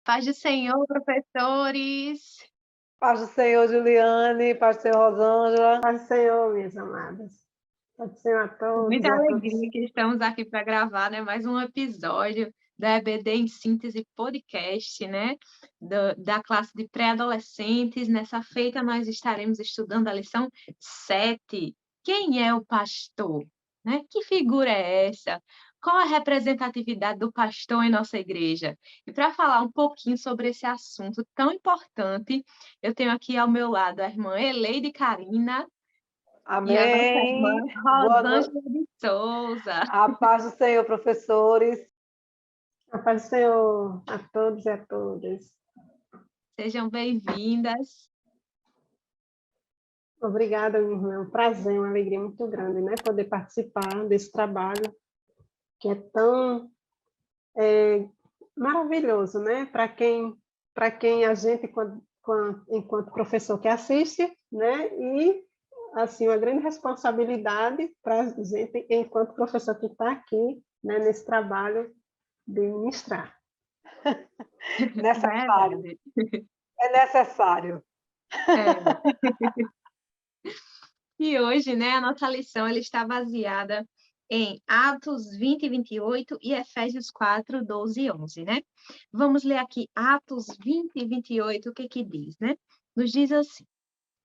Paz do Senhor, professores. Paz do Senhor, Juliane, paz do Senhor, Rosângela. Paz do Senhor, minhas amadas. Paz do Senhor a todos e Muita a todas. alegria que estamos aqui para gravar, né, mais um episódio da EBD em Síntese Podcast, né, da classe de pré-adolescentes. Nessa feita, nós estaremos estudando a lição 7. Quem é o pastor? Né? Que figura é essa? Qual a representatividade do pastor em nossa igreja? E para falar um pouquinho sobre esse assunto tão importante, eu tenho aqui ao meu lado a irmã Eleide Carina e a nossa irmã Amém. Boa noite. Rosângela de Souza. A paz do Senhor, professores. A paz do Senhor a todos e a todas. Sejam bem-vindas. Obrigada, minha irmã. É um prazer, uma alegria muito grande, né? Poder participar desse trabalho que é tão maravilhoso, né? Para quem a gente, enquanto professor que assiste, né? E, assim, uma grande responsabilidade para a gente, enquanto professor que está aqui, né? Nesse trabalho de ministrar. Necessário. Verdade. É necessário. É. E hoje, né, a nossa lição ela está baseada em Atos 20 e 28 e Efésios 4, 12 e 11, né? Vamos ler aqui Atos 20 e 28, o que que diz, né? Nos diz assim: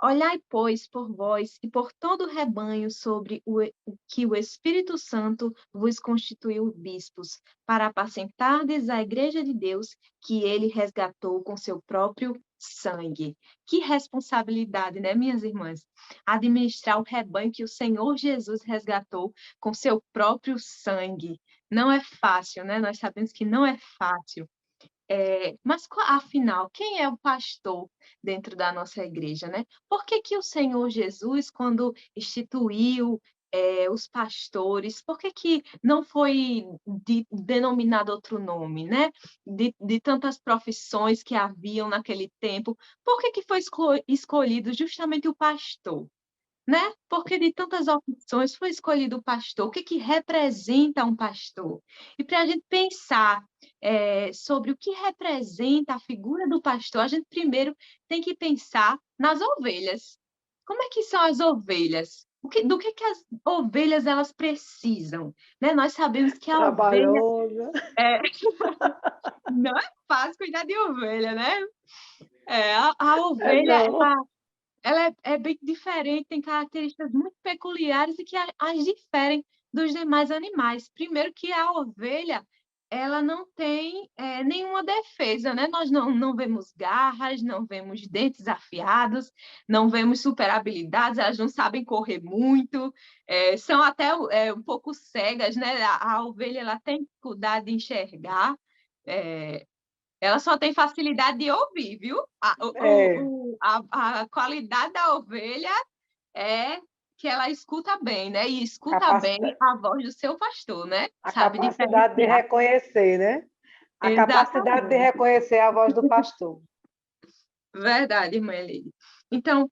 Olhai, pois, por vós e por todo o rebanho sobre o que o Espírito Santo vos constituiu bispos, para apacentardes a igreja de Deus, que ele resgatou com seu próprio sangue. Que responsabilidade, né, minhas irmãs? Administrar o rebanho que o Senhor Jesus resgatou com seu próprio sangue. Não é fácil, né? Nós sabemos que não é fácil. Mas, afinal, quem é o pastor dentro da nossa igreja, né? Por que que o Senhor Jesus, quando instituiu os pastores, por que que não foi denominado outro nome, né? De tantas profissões que haviam naquele tempo, por que que foi escolhido justamente o pastor? Né? Porque de tantas opções foi escolhido o pastor. O que que representa um pastor? E para a gente pensar sobre o que representa a figura do pastor, a gente primeiro tem que pensar nas ovelhas. Como é que são as ovelhas? Do que as ovelhas elas precisam? Né? Nós sabemos que a ovelha Trabalhosa. é... não é fácil cuidar de ovelha, né? A É ovelha, não. ela é bem diferente, tem características muito peculiares e que as diferem dos demais animais. Primeiro que a ovelha, ela não tem nenhuma defesa, né? Nós não vemos garras, não vemos dentes afiados, não vemos super habilidades, elas não sabem correr muito, são até um pouco cegas, né? A ovelha ela tem dificuldade de enxergar, ela só tem facilidade de ouvir, viu? É. A qualidade da ovelha é que ela escuta bem, né? E escuta bem Capacidade, a voz do seu pastor, né? a Sabe capacidade de diferenciar. reconhecer, né? A capacidade de Exatamente. reconhecer a voz do pastor. Verdade, irmã Elide. Então,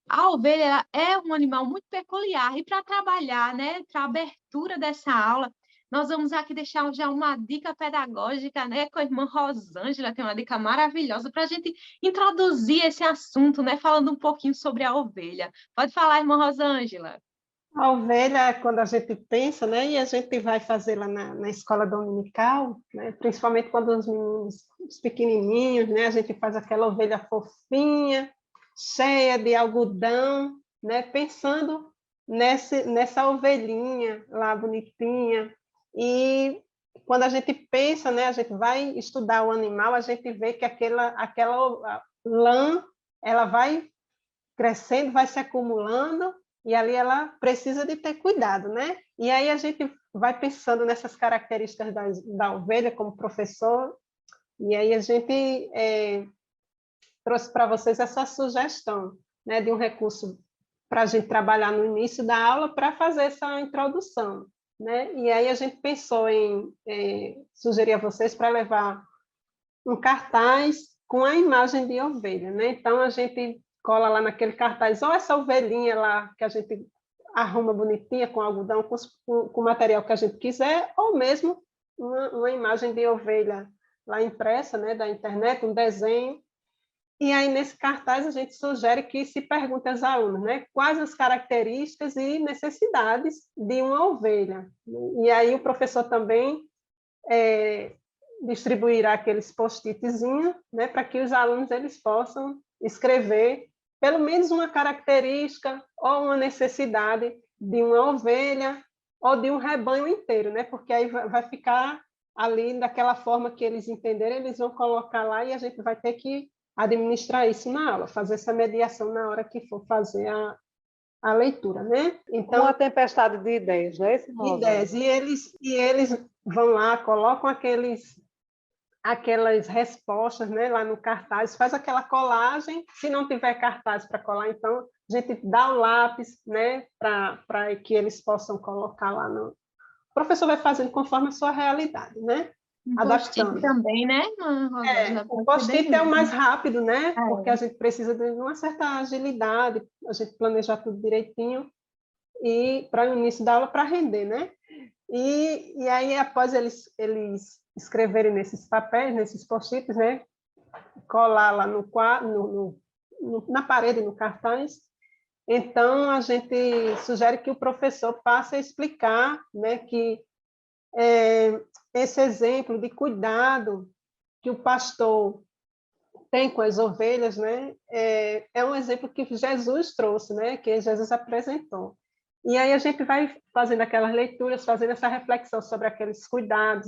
a ovelha ela é um animal muito peculiar. E para trabalhar, né, para a abertura dessa aula, nós vamos aqui deixar já uma dica pedagógica, né, com a irmã Rosângela, tem uma dica maravilhosa para a gente introduzir esse assunto, né, falando um pouquinho sobre a ovelha. Pode falar, irmã Rosângela. A ovelha, quando a gente pensa, né, e a gente vai fazer lá na escola dominical, né, principalmente quando os meninos, os pequenininhos, né, a gente faz aquela ovelha fofinha, cheia de algodão, né, pensando nessa ovelhinha lá bonitinha. E quando a gente pensa, né, a gente vai estudar o animal, a gente vê que aquela lã, ela vai crescendo, vai se acumulando, e ali ela precisa de ter cuidado, né? E aí a gente vai pensando nessas características da ovelha como professor, e aí a gente trouxe para vocês essa sugestão, né, de um recurso para a gente trabalhar no início da aula para fazer essa introdução, né? E aí a gente pensou em sugerir a vocês para levar um cartaz com a imagem de ovelha, né? Então a gente cola lá naquele cartaz, ou essa ovelhinha lá que a gente arruma bonitinha com algodão, com o material que a gente quiser, ou mesmo uma imagem de ovelha lá impressa, né, da internet, um desenho. E aí, nesse cartaz, a gente sugere que se pergunte aos alunos, né, quais as características e necessidades de uma ovelha. E aí o professor também distribuirá aqueles post-itzinhos, né, para que os alunos eles possam escrever pelo menos uma característica ou uma necessidade de uma ovelha ou de um rebanho inteiro, né, porque aí vai ficar ali daquela forma que eles entenderem, eles vão colocar lá e a gente vai ter que administrar isso na aula, fazer essa mediação na hora que for fazer a leitura, né? Então, uma tempestade de ideias, não é esse modo? Ideias. E eles vão lá, colocam aquelas respostas, né, lá no cartaz, faz aquela colagem. Se não tiver cartaz para colar, então a gente dá o lápis, né, para que eles possam colocar lá no. O professor vai fazendo conforme a sua realidade, né? Adaptando. Também, né? O post-it é o mais rápido, né? Porque a gente precisa de uma certa agilidade, a gente planejar tudo direitinho e para o início da aula para render, né? E aí, após eles escreverem nesses papéis, nesses post-its, né? Colar lá na parede, no cartaz. Então, a gente sugere que o professor passe a explicar, né, que esse exemplo de cuidado que o pastor tem com as ovelhas, né, é um exemplo que Jesus trouxe, né, que Jesus apresentou. E aí a gente vai fazendo aquelas leituras, fazendo essa reflexão sobre aqueles cuidados,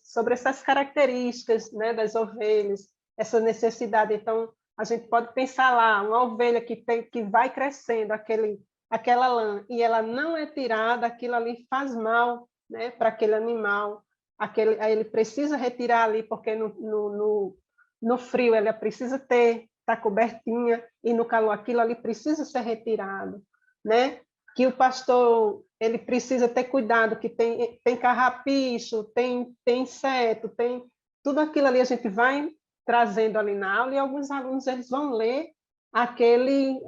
sobre essas características, né, das ovelhas, essa necessidade. Então, a gente pode pensar lá, uma ovelha que vai crescendo, aquela lã, e ela não é tirada, aquilo ali faz mal, né, para aquele animal. Aí ele precisa retirar ali, porque no frio ela precisa estar cobertinha, e no calor aquilo ali precisa ser retirado, né? Que o pastor ele precisa ter cuidado, que tem carrapicho, tem inseto, tem tudo aquilo ali a gente vai trazendo ali na aula, e alguns alunos eles vão ler aquele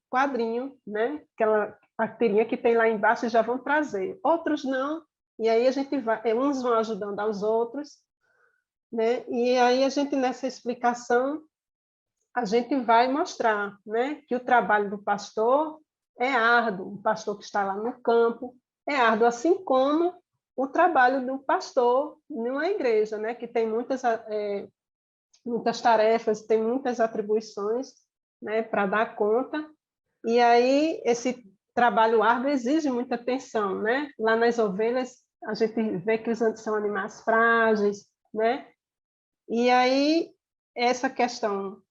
quadrinho, né? Aquela carteirinha que tem lá embaixo, e já vão trazer. Outros não, e aí a gente vai, uns vão ajudando aos outros, né? E aí a gente, nessa explicação, a gente vai mostrar, né, que o trabalho do pastor é árduo, o pastor que está lá no campo é árduo, assim como o trabalho do pastor numa igreja, né, que tem muitas tarefas, tem muitas atribuições, né, para dar conta, e aí esse trabalho árduo exige muita atenção, né? Lá nas ovelhas a gente vê que são animais frágeis, né? E aí essa questão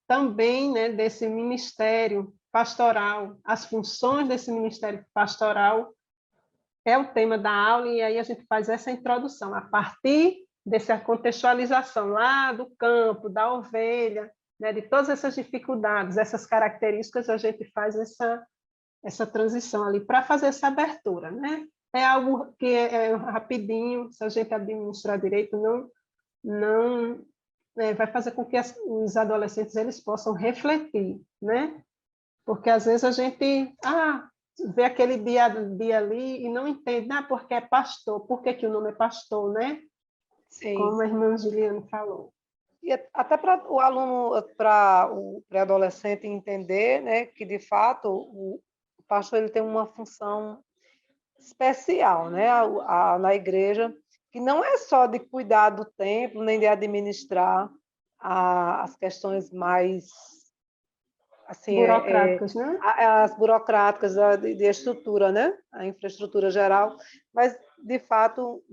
também, né, desse ministério pastoral, as funções desse ministério pastoral é o tema da aula, e aí a gente faz essa introdução, a partir dessa contextualização lá do campo, da ovelha, né, de todas essas dificuldades, essas características, a gente faz essa transição ali, para fazer essa abertura, né? É algo que é rapidinho, se a gente administrar direito, não vai fazer com que os adolescentes eles possam refletir, né? Porque às vezes a gente vê aquele dia ali e não entende, porque é pastor, por que o nome é pastor, né? Sim. Como a irmã Juliana falou. E até para o aluno, para o pré-adolescente entender, né, que de fato o pastor ele tem uma função especial, né, na igreja, que não é só de cuidar do templo, nem de administrar as questões mais assim, Burocráticas, né? As burocráticas de estrutura, né, a infraestrutura geral, mas de fato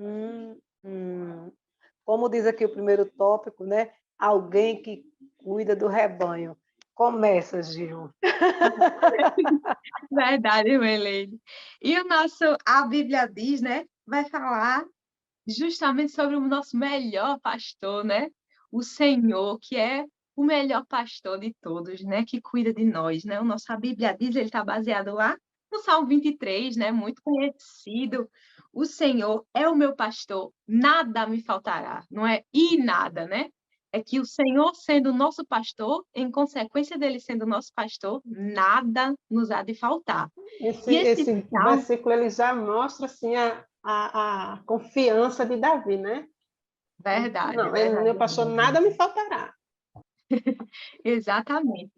como diz aqui o primeiro tópico, né, alguém que cuida do rebanho. Começa, Gil. Verdade, Meleine. E a Bíblia diz, né, vai falar justamente sobre o nosso melhor pastor, né? O Senhor, que é o melhor pastor de todos, né? Que cuida de nós, né? A Bíblia diz, ele está baseado lá no Salmo 23, né? Muito conhecido. O Senhor é o meu pastor, nada me faltará. Não é nada, né? É que o Senhor sendo nosso pastor, em consequência dele sendo nosso pastor, nada nos há de faltar. Esse versículo ele já mostra assim, a confiança de Davi, né? Verdade, Não, verdade. meu pastor, nada me faltará. Exatamente.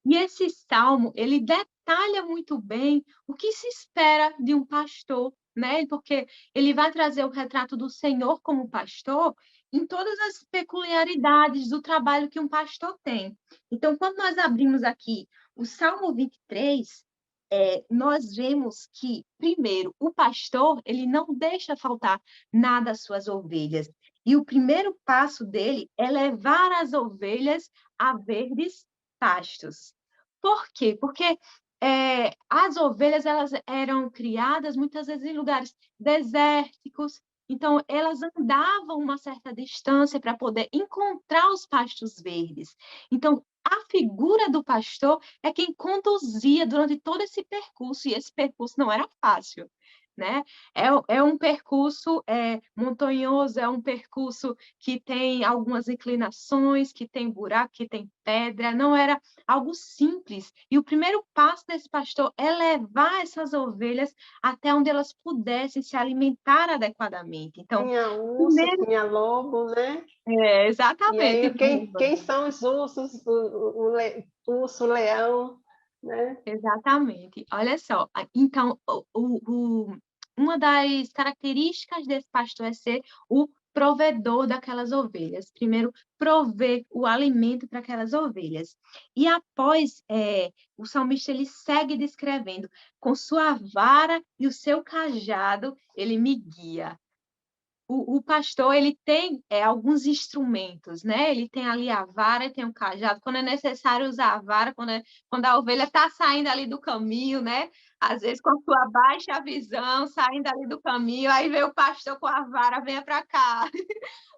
E esse salmo, ele detalha muito bem o que se espera de um pastor, né? Porque ele vai trazer o retrato do Senhor como pastor em todas as peculiaridades do trabalho que um pastor tem. Então, quando nós abrimos aqui o Salmo 23, nós vemos que, primeiro, o pastor, ele não deixa faltar nada às suas ovelhas. E o primeiro passo dele é levar as ovelhas a verdes pastos. Por quê? Porque as ovelhas elas eram criadas muitas vezes em lugares desérticos, então elas andavam uma certa distância para poder encontrar os pastos verdes. Então, a figura do pastor é quem conduzia durante todo esse percurso, e esse percurso não era fácil, né? É um percurso montanhoso, é um percurso que tem algumas inclinações, que tem buraco, que tem pedra, não era algo simples. E o primeiro passo desse pastor é levar essas ovelhas até onde elas pudessem se alimentar adequadamente. Então, Tinha urso, primeiro, tinha lobo, né? E exatamente, aí, quem são os ursos? Urso, leão, né? exatamente. Olha só, então, uma das características desse pastor é ser o provedor daquelas ovelhas. Primeiro, prover o alimento para aquelas ovelhas. E após, o salmista ele segue descrevendo: com sua vara e o seu cajado, ele me guia. O pastor ele tem alguns instrumentos, né? Ele tem ali a vara, tem o cajado. Quando é necessário usar a vara, quando a ovelha está saindo ali do caminho, né? Às vezes com a sua baixa visão, saindo ali do caminho, aí vem o pastor com a vara, venha para cá,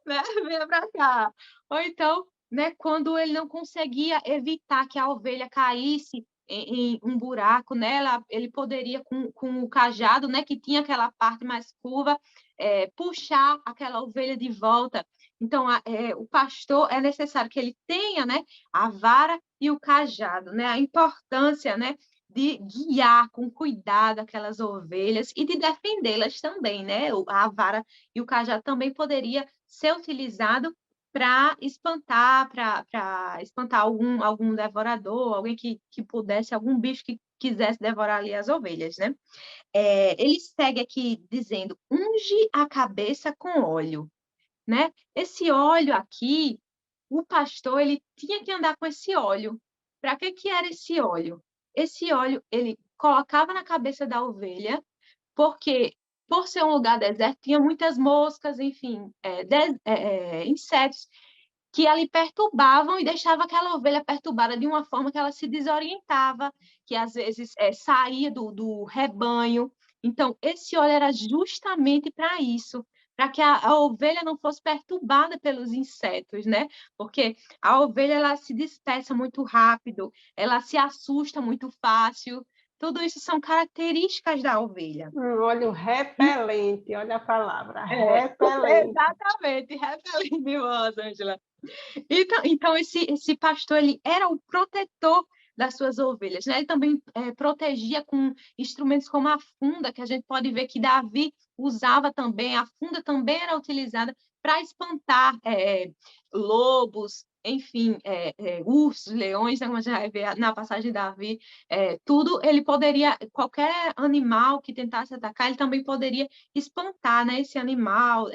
né? Venha para cá. Ou então, né? Quando ele não conseguia evitar que a ovelha caísse em um buraco, né? Ele poderia com o cajado, né? Que tinha aquela parte mais curva, puxar aquela ovelha de volta. Então, o pastor é necessário que ele tenha, né, a vara e o cajado, né, a importância, né, de guiar com cuidado aquelas ovelhas e de defendê-las também, né? A vara e o cajado também poderia ser utilizado para espantar algum devorador, alguém que pudesse, algum bicho que quisesse devorar ali as ovelhas, né? Ele segue aqui dizendo: unge a cabeça com óleo, né? Esse óleo aqui, o pastor ele tinha que andar com esse óleo. Para que era esse óleo? Esse óleo ele colocava na cabeça da ovelha, porque por ser um lugar deserto tinha muitas moscas, enfim, insetos que ali perturbavam e deixava aquela ovelha perturbada de uma forma que ela se desorientava, que às vezes saía do rebanho. Então, esse óleo era justamente para isso, para que a ovelha não fosse perturbada pelos insetos, né? Porque a ovelha ela se dispersa muito rápido, ela se assusta muito fácil. Tudo isso são características da ovelha. Óleo repelente, olha a palavra, repelente. Exatamente, repelente, Rosângela. Então esse pastor ele era o protetor das suas ovelhas, né? Ele também protegia com instrumentos como a funda, que a gente pode ver que Davi usava também. A funda também era utilizada para espantar lobos, enfim, ursos, leões, né? Como a gente vai ver na passagem de Davi, tudo ele poderia, qualquer animal que tentasse atacar, ele também poderia espantar, né, esse animal,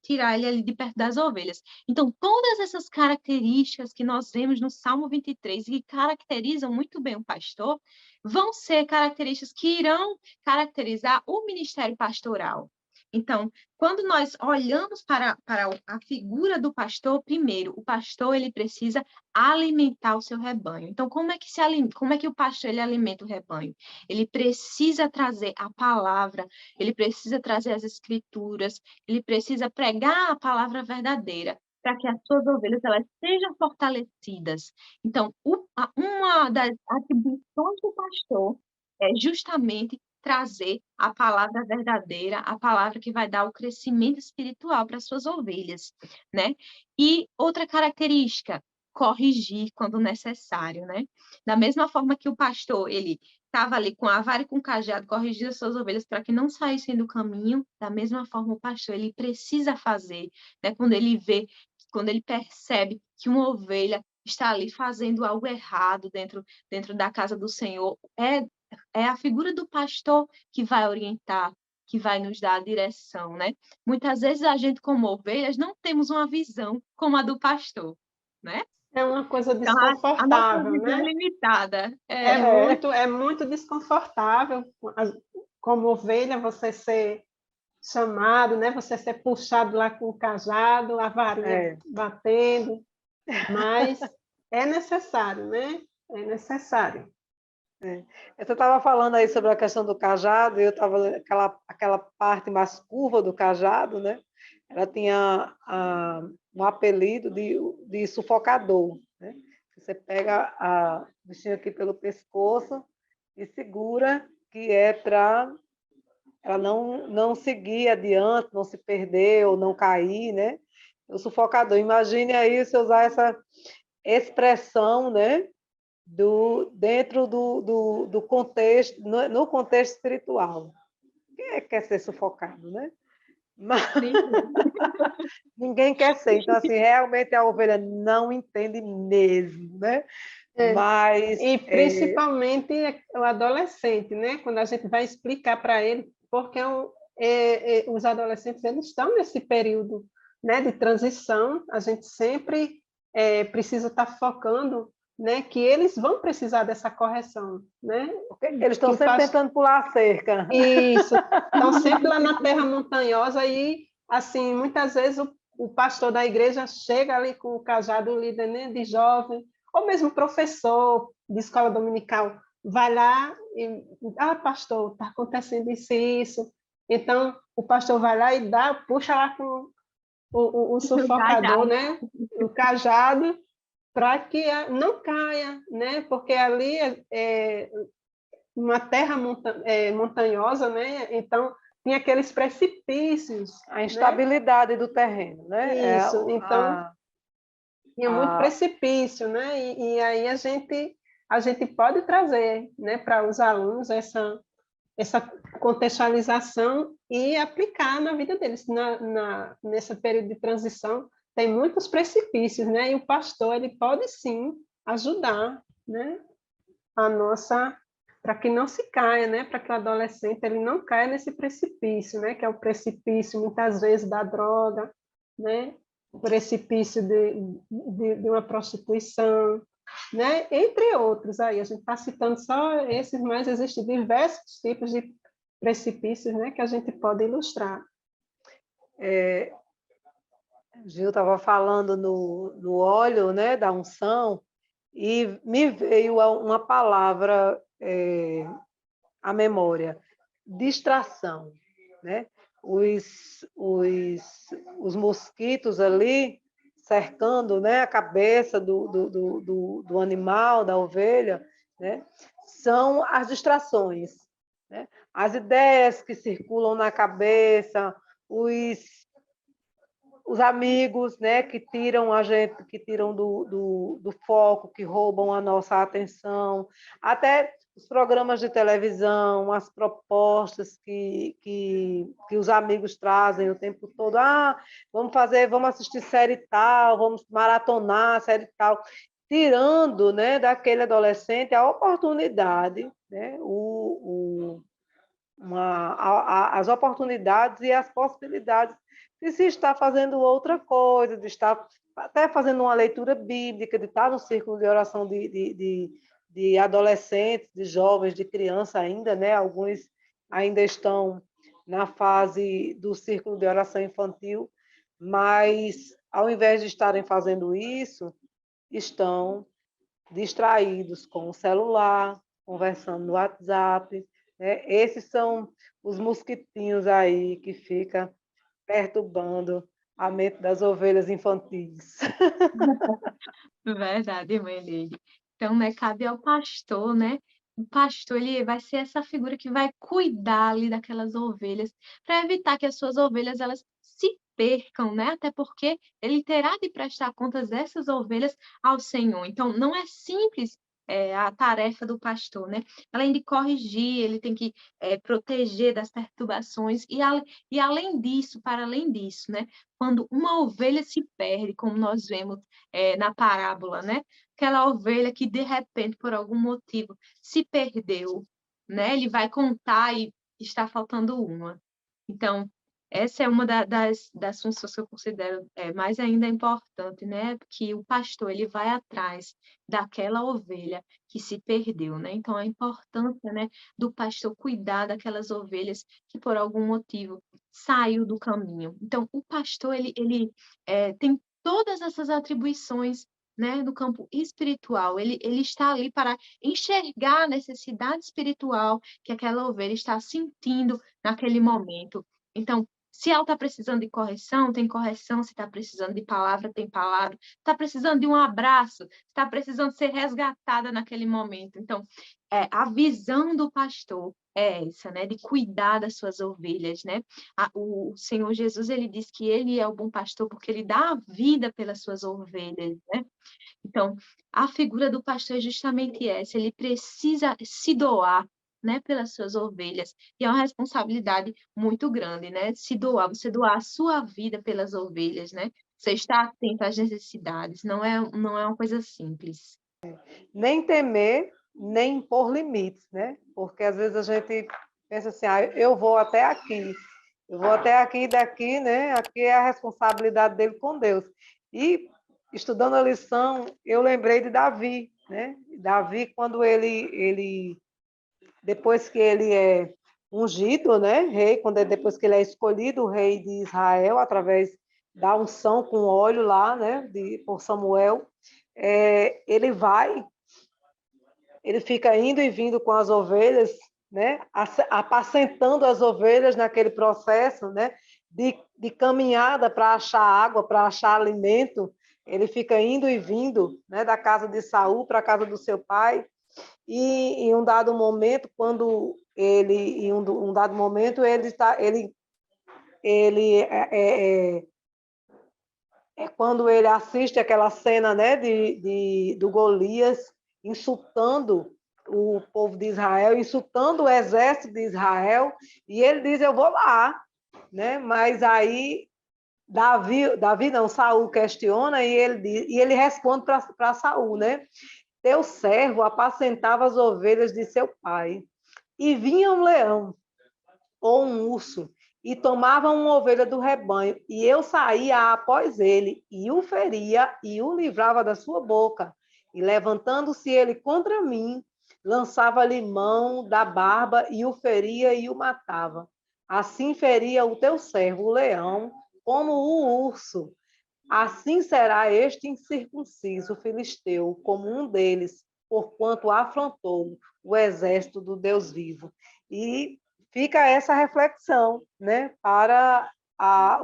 tirar ele ali de perto das ovelhas. Então, todas essas características que nós vemos no Salmo 23 e que caracterizam muito bem o pastor, vão ser características que irão caracterizar o ministério pastoral. Então, quando nós olhamos para a figura do pastor, primeiro, o pastor ele precisa alimentar o seu rebanho. Então, como é que o pastor ele alimenta o rebanho? Ele precisa trazer a palavra, ele precisa trazer as escrituras, ele precisa pregar a palavra verdadeira, para que as suas ovelhas elas sejam fortalecidas. Então, uma das atribuições do pastor é justamente trazer a palavra verdadeira, a palavra que vai dar o crescimento espiritual para as suas ovelhas, né? E outra característica, corrigir quando necessário, né? Da mesma forma que o pastor, ele estava ali com a vara e com o cajado, corrigindo as suas ovelhas para que não saíssem do caminho, da mesma forma o pastor, ele precisa fazer, né? Quando ele vê, quando ele percebe que uma ovelha está ali fazendo algo errado dentro da casa do Senhor, é a figura do pastor que vai orientar, que vai nos dar a direção, né? Muitas vezes a gente, como ovelhas, não temos uma visão como a do pastor, né? É uma coisa Então, a nossa desconfortável, visão é né? limitada. É, É muito desconfortável, como ovelha, você ser chamado, né? Você ser puxado lá com o cajado, a varinha é. batendo, mas é necessário, né? É necessário. Você estava falando aí sobre a questão do cajado, e eu estava aquela parte mais curva do cajado, né? Ela tinha um apelido de sufocador, né? Você pega o bichinho aqui pelo pescoço e segura, que é para ela não seguir adiante, não se perder ou não cair, né? O sufocador. Imagine aí você usar essa expressão, né? Dentro do contexto, no contexto espiritual. Quem é que quer ser sufocado, né? Mas ninguém quer ser. Então, assim, realmente a ovelha não entende mesmo, né? Mas E principalmente o adolescente, né? Quando a gente vai explicar para ele, porque os adolescentes eles estão nesse período, né, de transição, a gente sempre precisa estar focando, né, que eles vão precisar dessa correção, né? eles estão sempre tentando pular a cerca. Isso, estão sempre lá na terra montanhosa e, assim, muitas vezes o pastor da igreja chega ali com o cajado, o líder, né, de jovem, ou mesmo professor de escola dominical, vai lá e, pastor, está acontecendo isso e isso. Então, o pastor vai lá e puxa lá com o sufocador, né, o cajado, para que não caia, né, porque ali uma terra montanhosa, né? Então tinha aqueles precipícios, A instabilidade do terreno, né? Isso, então tinha muito precipício, né? E aí a gente pode trazer, né, para os alunos essa contextualização e aplicar na vida deles. Nesse período de transição, tem muitos precipícios, né? E o pastor ele pode sim ajudar, né? A nossa, para que não se caia, né? Para que o adolescente ele não caia nesse precipício, né? Que é o precipício muitas vezes da droga, né? O precipício de uma prostituição, né? Entre outros aí, a gente está citando só esses, mas existem diversos tipos de precipícios, né? Que a gente pode ilustrar. Gil estava falando no óleo, né, da unção, e me veio uma palavra à memória: distração, né? Os mosquitos ali cercando, né, a cabeça do animal, da ovelha, né, são as distrações, né? As ideias que circulam na cabeça, os amigos, né, que tiram a gente, que tiram do foco, que roubam a nossa atenção, até os programas de televisão, as propostas que os amigos trazem o tempo todo. Vamos assistir série tal, vamos maratonar série tal, tirando, né, daquele adolescente a oportunidade, né, as oportunidades e as possibilidades de se estar fazendo outra coisa, de estar até fazendo uma leitura bíblica, de estar no círculo de oração de adolescentes, de jovens, de criança ainda, né? Alguns ainda estão na fase do círculo de oração infantil, mas ao invés de estarem fazendo isso, estão distraídos com o celular, conversando no WhatsApp, né? Esses são os mosquitinhos aí que ficam perturbando a mente das ovelhas infantis. Verdade, mãe dele. Então, né, cabe ao pastor, né? O pastor, ele vai ser essa figura que vai cuidar ali daquelas ovelhas, para evitar que as suas ovelhas, elas se percam, né? Até porque ele terá de prestar contas dessas ovelhas ao Senhor. Então, não é simples a tarefa do pastor, né? Além de corrigir, ele tem que proteger das perturbações, e além disso, para além disso, né? Quando uma ovelha se perde, como nós vemos na parábola, né? Aquela ovelha que, de repente, por algum motivo, se perdeu, né? Ele vai contar e está faltando uma. Então, essa é uma das funções que eu considero mais ainda importante, né? Que o pastor ele vai atrás daquela ovelha que se perdeu, né? Então, a importância, né, do pastor cuidar daquelas ovelhas que por algum motivo saiu do caminho. Então, o pastor ele tem todas essas atribuições, né, no campo espiritual. Ele está ali para enxergar a necessidade espiritual que aquela ovelha está sentindo naquele momento. Então, se ela está precisando de correção, tem correção. Se está precisando de palavra, tem palavra. Está precisando de um abraço, está precisando ser resgatada naquele momento. Então, a visão do pastor é essa, né? De cuidar das suas ovelhas, né? O Senhor Jesus, ele diz que ele é o bom pastor porque ele dá a vida pelas suas ovelhas, né? Então, a figura do pastor é justamente essa. Ele precisa se doar, né, pelas suas ovelhas. E é uma responsabilidade muito grande, né? Se doar, você doar a sua vida pelas ovelhas, né? Você está atento às necessidades, não é uma coisa simples. Nem temer, nem impor limites, né? Porque às vezes a gente pensa assim, eu vou até aqui, eu vou até aqui e daqui, né? Aqui é a responsabilidade dele com Deus. E estudando a lição, eu lembrei de Davi, né? Davi, quando ele depois que ele é ungido, né? Rei, depois que ele é escolhido rei de Israel através da unção com óleo lá, né? Por Samuel, ele fica indo e vindo com as ovelhas, né? Apacentando as ovelhas naquele processo, né? De caminhada para achar água, para achar alimento. Ele fica indo e vindo, né? Da casa de Saul para a casa do seu pai. E em um dado momento, quando ele assiste aquela cena, né, do Golias insultando o povo de Israel, insultando o exército de Israel, e ele diz, eu vou lá, né? Mas aí Davi não, Saul questiona e ele responde para Saul, né? Teu servo apacentava as ovelhas de seu pai, e vinha um leão ou um urso e tomava uma ovelha do rebanho, e eu saía após ele, e o feria, e o livrava da sua boca. E levantando-se ele contra mim, lançava-lhe mão da barba, e o feria e o matava. Assim feria o teu servo, o leão, como o urso. Assim será este incircunciso filisteu, como um deles, porquanto afrontou o exército do Deus vivo. E fica essa reflexão, né, para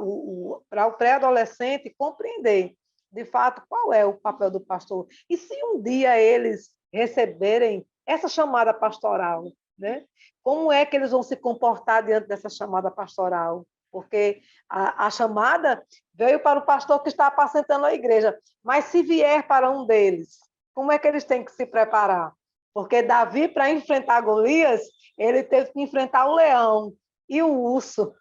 o pré-adolescente compreender, de fato, qual é o papel do pastor. E se um dia eles receberem essa chamada pastoral, né, como é que eles vão se comportar diante dessa chamada pastoral? Porque a chamada veio para o pastor que está apacentando a igreja, mas se vier para um deles, como é que eles têm que se preparar? Porque Davi, para enfrentar Golias, ele teve que enfrentar o leão e o urso.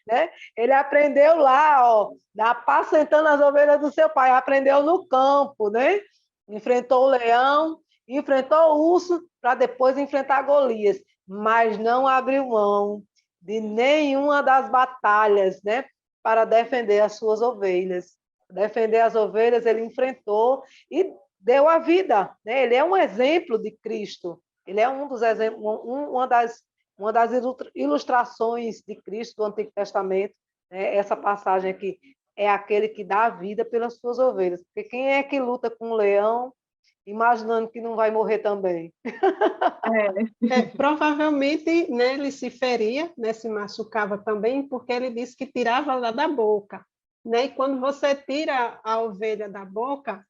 Né? Ele aprendeu lá, ó, apacentando as ovelhas do seu pai, aprendeu no campo, né? Enfrentou o leão, enfrentou o urso, para depois enfrentar Golias, mas não abriu mão de nenhuma das batalhas, né? Para defender as suas ovelhas. Defender as ovelhas, ele enfrentou e deu a vida, né? Ele é um exemplo de Cristo. Ele é um dos exemplos, uma das ilustrações de Cristo do Antigo Testamento, né? Essa passagem aqui é aquele que dá a vida pelas suas ovelhas. Porque quem é que luta com o leão, imaginando que não vai morrer também? Provavelmente, né, ele se feria, né, se machucava também, porque ele disse que tirava lá da boca. Né? E quando você tira a ovelha da boca,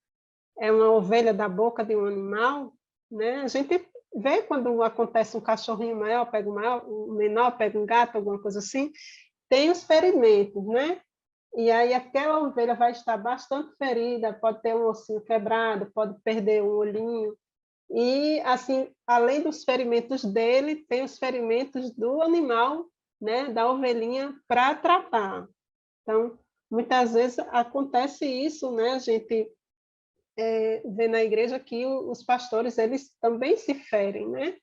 é uma ovelha da boca de um animal, né? A gente vê quando acontece um cachorrinho maior, pega um menor, pega um gato, alguma coisa assim, tem os ferimentos, né? E aí aquela ovelha vai estar bastante ferida, pode ter um ossinho quebrado, pode perder um olhinho. E, assim, além dos ferimentos dele, tem os ferimentos do animal, né, da ovelhinha, para tratar. Então, muitas vezes acontece isso, né? A gente vê na igreja que os pastores, eles também se ferem, né?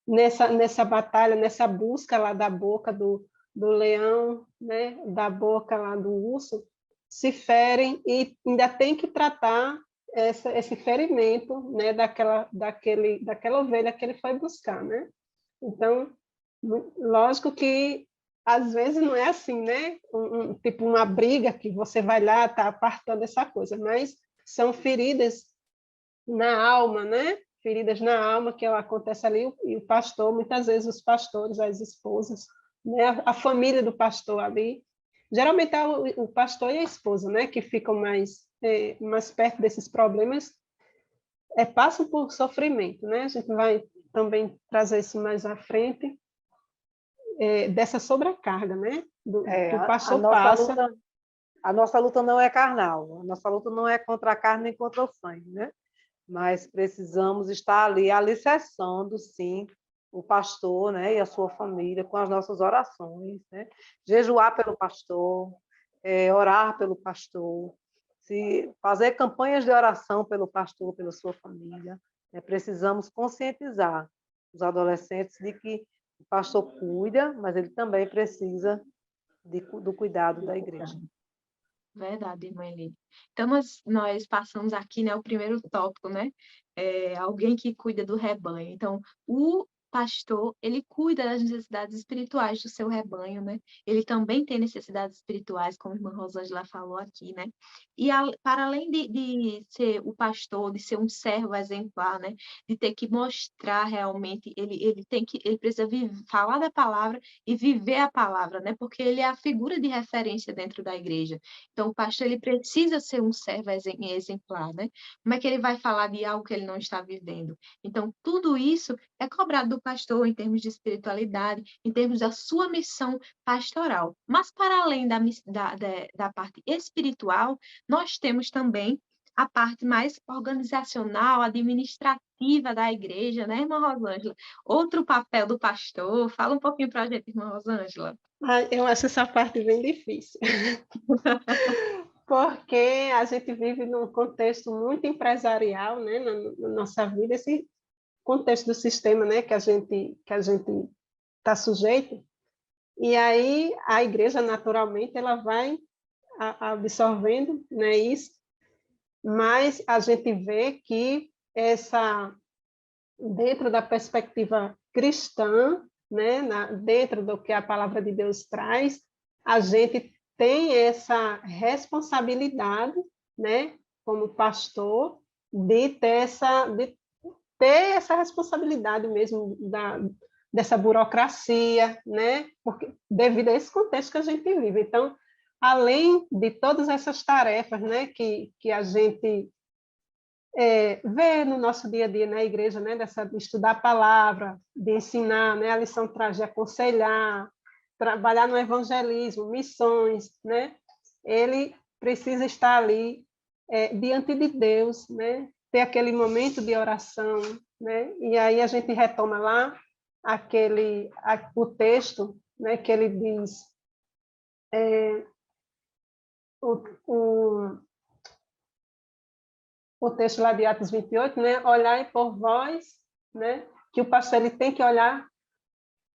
Nessa batalha, nessa busca lá da boca do leão, né? Da boca lá do urso, se ferem e ainda tem que tratar esse ferimento, né? Daquela ovelha que ele foi buscar, né? Então, lógico que às vezes não é assim, né? Tipo uma briga que você vai lá, tá apartando essa coisa, mas são feridas na alma, né? Feridas na alma que acontece ali, e o pastor, muitas vezes os pastores, as esposas, né? A família do pastor ali, geralmente é o pastor e a esposa, né? Que ficam mais perto desses problemas, passam por sofrimento, né? A gente vai também trazer isso mais à frente, dessa sobrecarga, né? Que o A pastor nossa passa. luta, a nossa luta não é carnal, a nossa luta não é contra a carne nem contra o sangue, né? Mas precisamos estar ali alicerçando, sim, o pastor, né, e a sua família com as nossas orações, né? Jejuar pelo pastor, orar pelo pastor, fazer campanhas de oração pelo pastor, pela sua família. Né? Precisamos conscientizar os adolescentes de que o pastor cuida, mas ele também precisa do cuidado da igreja. Verdade, irmã Eline. Então, nós passamos aqui, né, o primeiro tópico, né? Alguém que cuida do rebanho. Então, o pastor, ele cuida das necessidades espirituais do seu rebanho, né? Ele também tem necessidades espirituais, como a irmã Rosângela falou aqui, né? E para além de ser o pastor, de ser um servo exemplar, né? De ter que mostrar realmente, ele precisa falar da palavra e viver a palavra, né? Porque ele é a figura de referência dentro da igreja. Então, o pastor ele precisa ser um servo exemplar, né? Como é que ele vai falar de algo que ele não está vivendo? Então, tudo isso é cobrado do pastor em termos de espiritualidade, em termos da sua missão pastoral. Mas, para além da parte espiritual, nós temos também a parte mais organizacional, administrativa da igreja, né, irmã Rosângela? Outro papel do pastor. Fala um pouquinho para a gente, irmã Rosângela. Eu acho essa parte bem difícil. Porque a gente vive num contexto muito empresarial, né, na nossa vida, esse contexto do sistema, né, que a gente está sujeito. E aí a igreja naturalmente ela vai absorvendo, né, isso, mas a gente vê que dentro da perspectiva cristã, né, dentro do que a palavra de Deus traz, a gente tem essa responsabilidade, né, como pastor, de ter essa responsabilidade mesmo dessa burocracia, né, porque devido a esse contexto que a gente vive. Então, além de todas essas tarefas, né, que a gente ver no nosso dia a dia na igreja, né, de estudar a palavra, de ensinar, né, a lição traz de aconselhar, trabalhar no evangelismo, missões, né, ele precisa estar ali diante de Deus, né, ter aquele momento de oração, né, e aí a gente retoma lá o texto, né, que ele diz o, o texto lá de Atos 28, né? Olhai por vós, né? Que o pastor ele tem que olhar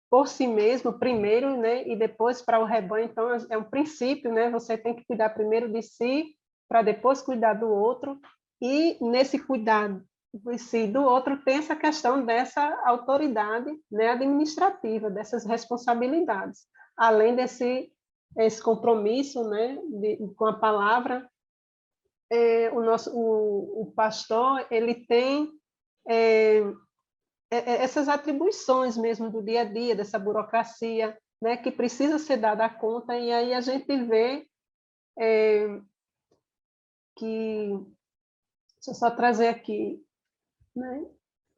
por si mesmo primeiro, né? E depois para o rebanho. Então é um princípio, né? Você tem que cuidar primeiro de si para depois cuidar do outro. E nesse cuidado de si do outro tem essa questão dessa autoridade, né? Administrativa, dessas responsabilidades, além esse compromisso, né? Com a palavra. O pastor ele tem essas atribuições mesmo do dia a dia, dessa burocracia, né, que precisa ser dada a conta, e aí a gente vê que, deixa eu só trazer aqui, né,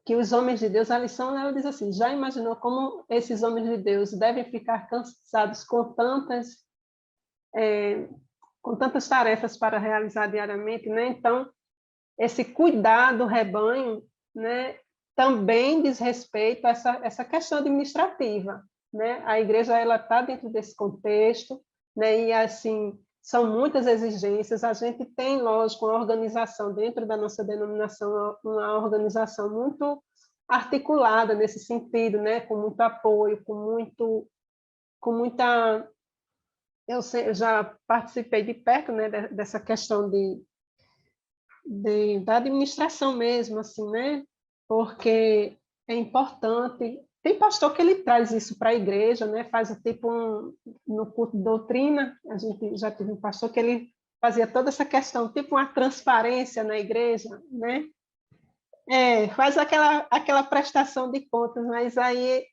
que os homens de Deus, a lição ela diz assim, já imaginou como esses homens de Deus devem ficar cansados com tantas com tantas tarefas para realizar diariamente, né? Então, esse cuidar do rebanho, né, também diz respeito a essa questão administrativa, né? A igreja ela está dentro desse contexto, né? E assim são muitas exigências. A gente tem, lógico, uma organização dentro da nossa denominação, uma organização muito articulada nesse sentido, né? Com muito apoio, com muita. Eu já participei de perto, né? Dessa questão da administração mesmo, assim, né? Porque é importante. Tem pastor que ele traz isso para a igreja, né? Faz tipo no culto de doutrina, a gente já teve um pastor que ele fazia toda essa questão, tipo uma transparência na igreja, né? Faz aquela prestação de contas, mas aí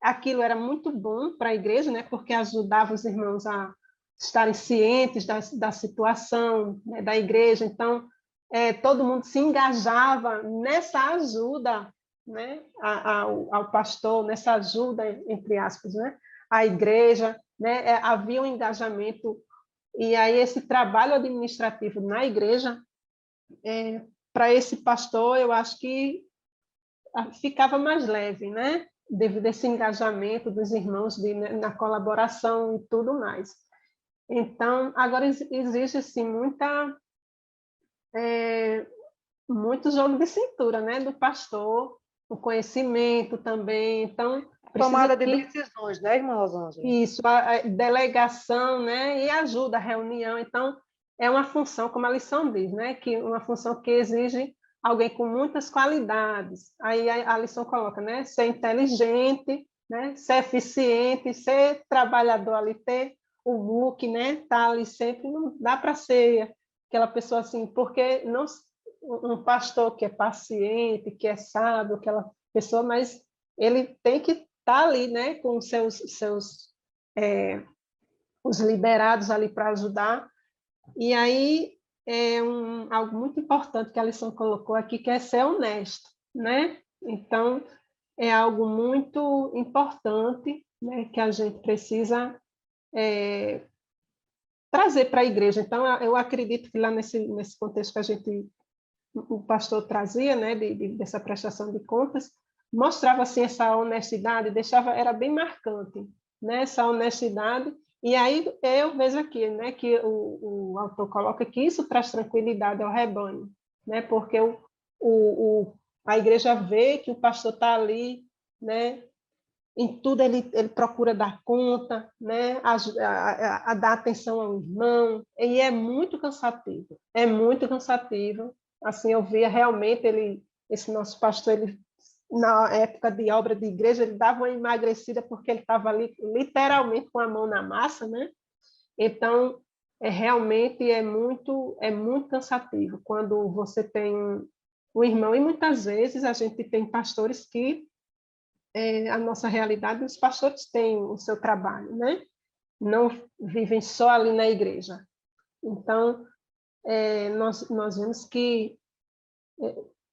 aquilo era muito bom para a igreja, né? Porque ajudava os irmãos a estarem cientes da situação, né, da igreja. Então, todo mundo se engajava nessa ajuda, né, ao pastor, nessa ajuda, entre aspas, né, à igreja, né, havia um engajamento, e aí esse trabalho administrativo na igreja, para esse pastor, eu acho que ficava mais leve, né, devido a esse engajamento dos irmãos na colaboração e tudo mais. Então, agora existe, assim, muito jogo de cintura, né, do pastor, o conhecimento também, então precisa Tomada de decisões, né, irmã Rosângela? isso, a delegação, né, e ajuda a reunião, então é uma função, como a lição diz, né, que uma função que exige alguém com muitas qualidades, aí a lição coloca, né, ser inteligente, né, ser eficiente, ser trabalhador ali, ter o book, né, tá ali sempre, não dá para ser aquela pessoa assim, porque não um pastor que é paciente, que é sábio, aquela pessoa, mas ele tem que estar ali, né, com os liderados ali para ajudar. E aí algo muito importante que a lição colocou aqui, que é ser honesto, né? Então, é algo muito importante, né, que a gente precisa trazer para a igreja. Então, eu acredito que lá nesse contexto que o pastor trazia, né, dessa prestação de contas, mostrava assim essa honestidade, era bem marcante, né, essa honestidade. E aí eu vejo aqui, né, que o autor coloca que isso traz tranquilidade ao rebanho, né, porque a igreja vê que o pastor está ali, né, em tudo ele procura dar conta, né, a dar atenção ao irmão, e é muito cansativo. Assim, eu via realmente esse nosso pastor, ele, na época de obra de igreja, ele dava uma emagrecida porque ele estava ali literalmente com a mão na massa, né? Então, realmente é muito cansativo quando você tem um irmão, e muitas vezes a gente tem pastores que a nossa realidade, os pastores têm o seu trabalho, né? Não vivem só ali na igreja. Então, nós vemos que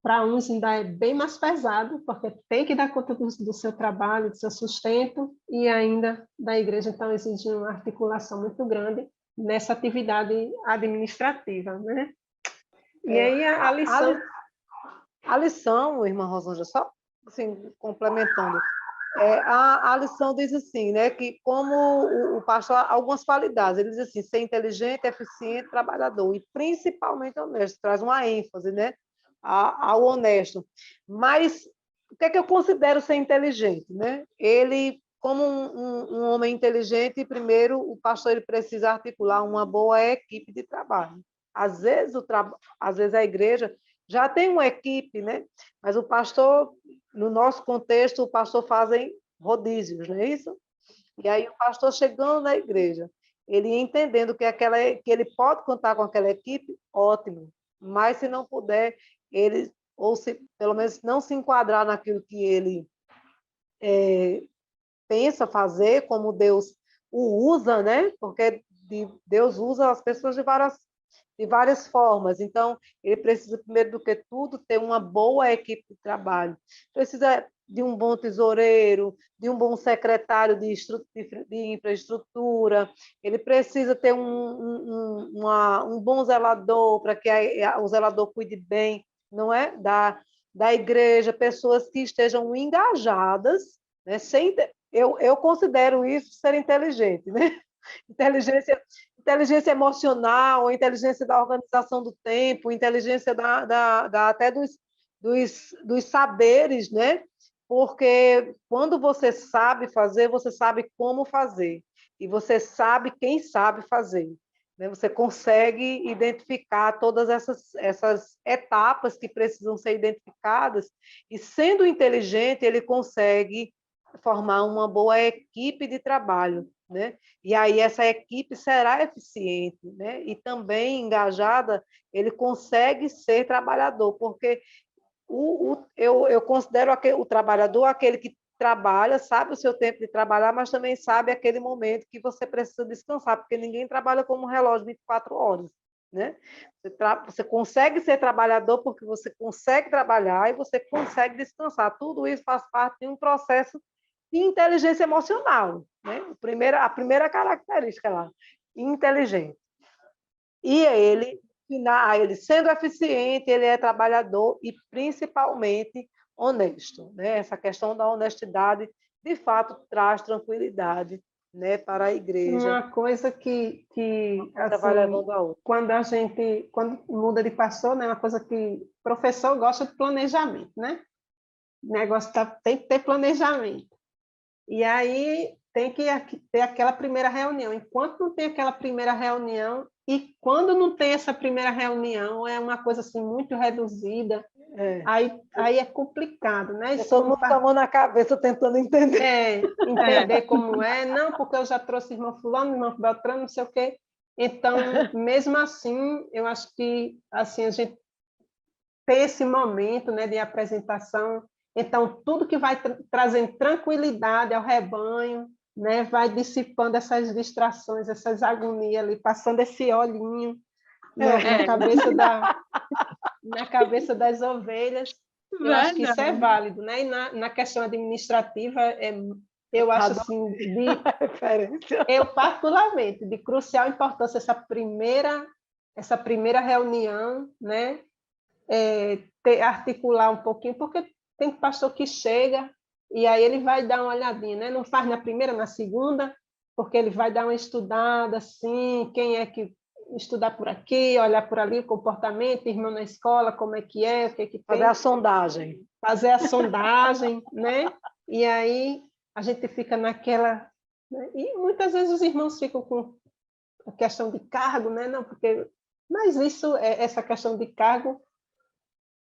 para uns ainda é bem mais pesado, porque tem que dar conta do seu trabalho, do seu sustento, e ainda da igreja, então exige uma articulação muito grande nessa atividade administrativa, né? E aí a lição... A lição, irmã Rosângela, só assim, complementando, a lição diz assim, né, que como o pastor, algumas qualidades, ele diz assim, ser inteligente, eficiente, trabalhador, e principalmente honesto, traz uma ênfase, né, ao honesto. Mas o que é que eu considero ser inteligente, né? Ele, como um homem inteligente, primeiro, o pastor ele precisa articular uma boa equipe de trabalho. Às vezes a igreja já tem uma equipe, né? Mas o pastor, no nosso contexto, o pastor fazem rodízios, não é isso? E aí o pastor chegando na igreja, ele entendendo que ele pode contar com aquela equipe, ótimo. Mas se não puder, ele, ou se pelo menos não se enquadrar naquilo que ele pensa fazer, como Deus o usa, né? Porque Deus usa as pessoas de várias de várias formas. Então, ele precisa, primeiro do que tudo, ter uma boa equipe de trabalho. Precisa de um bom tesoureiro, de um bom secretário de infraestrutura, ele precisa ter um bom zelador, para que o zelador cuide bem, não é? Da igreja, pessoas que estejam engajadas, né? Eu considero isso ser inteligente, né? Inteligência emocional, inteligência da organização do tempo, inteligência até dos saberes, né? Porque quando você sabe fazer, você sabe como fazer. E você sabe quem sabe fazer. Né? Você consegue identificar todas essas etapas que precisam ser identificadas, e sendo inteligente, ele consegue formar uma boa equipe de trabalho. Né? E aí essa equipe será eficiente, né? E também engajada, ele consegue ser trabalhador, porque eu considero o trabalhador aquele que trabalha, sabe o seu tempo de trabalhar, mas também sabe aquele momento que você precisa descansar, porque ninguém trabalha como um relógio 24 horas. Né? Você consegue ser trabalhador porque você consegue trabalhar e você consegue descansar. Tudo isso faz parte de um processo de inteligência emocional. Né? A primeira característica lá, inteligente. E ele sendo eficiente, ele é trabalhador e principalmente honesto. Né? Essa questão da honestidade, de fato, traz tranquilidade, né, para a igreja. Uma coisa que assim, quando muda de pastor, né, uma coisa que o professor gosta de planejamento, né? O negócio tem que ter planejamento. E aí tem que ter aquela primeira reunião. Enquanto não tem aquela primeira reunião, e quando não tem essa primeira reunião, é uma coisa assim muito reduzida, aí é complicado, né? Todo mundo com a mão na cabeça tentando entender. Entender como é. Não, porque eu já trouxe irmão fulano, irmão Beltrano, não sei o quê. Então, mesmo assim, eu acho que assim, a gente ter esse momento, né, de apresentação, então tudo que vai trazendo tranquilidade ao rebanho, né, vai dissipando essas distrações, essas agonias ali, passando esse olhinho na cabeça das ovelhas. Eu acho que isso é válido, né? E na questão administrativa, eu acho assim, eu particularmente, de crucial importância essa primeira reunião, né? Articular um pouquinho, porque tem pastor que chega e aí ele vai dar uma olhadinha, né? Não faz na primeira, na segunda, porque ele vai dar uma estudada assim, quem é que estudar por aqui, olhar por ali o comportamento, irmão na escola, como é que é, o que é que tem. Fazer a sondagem. Fazer a sondagem, né? E aí a gente fica naquela... Né? E muitas vezes os irmãos ficam com a questão de cargo, né? Não, porque... Mas essa questão de cargo,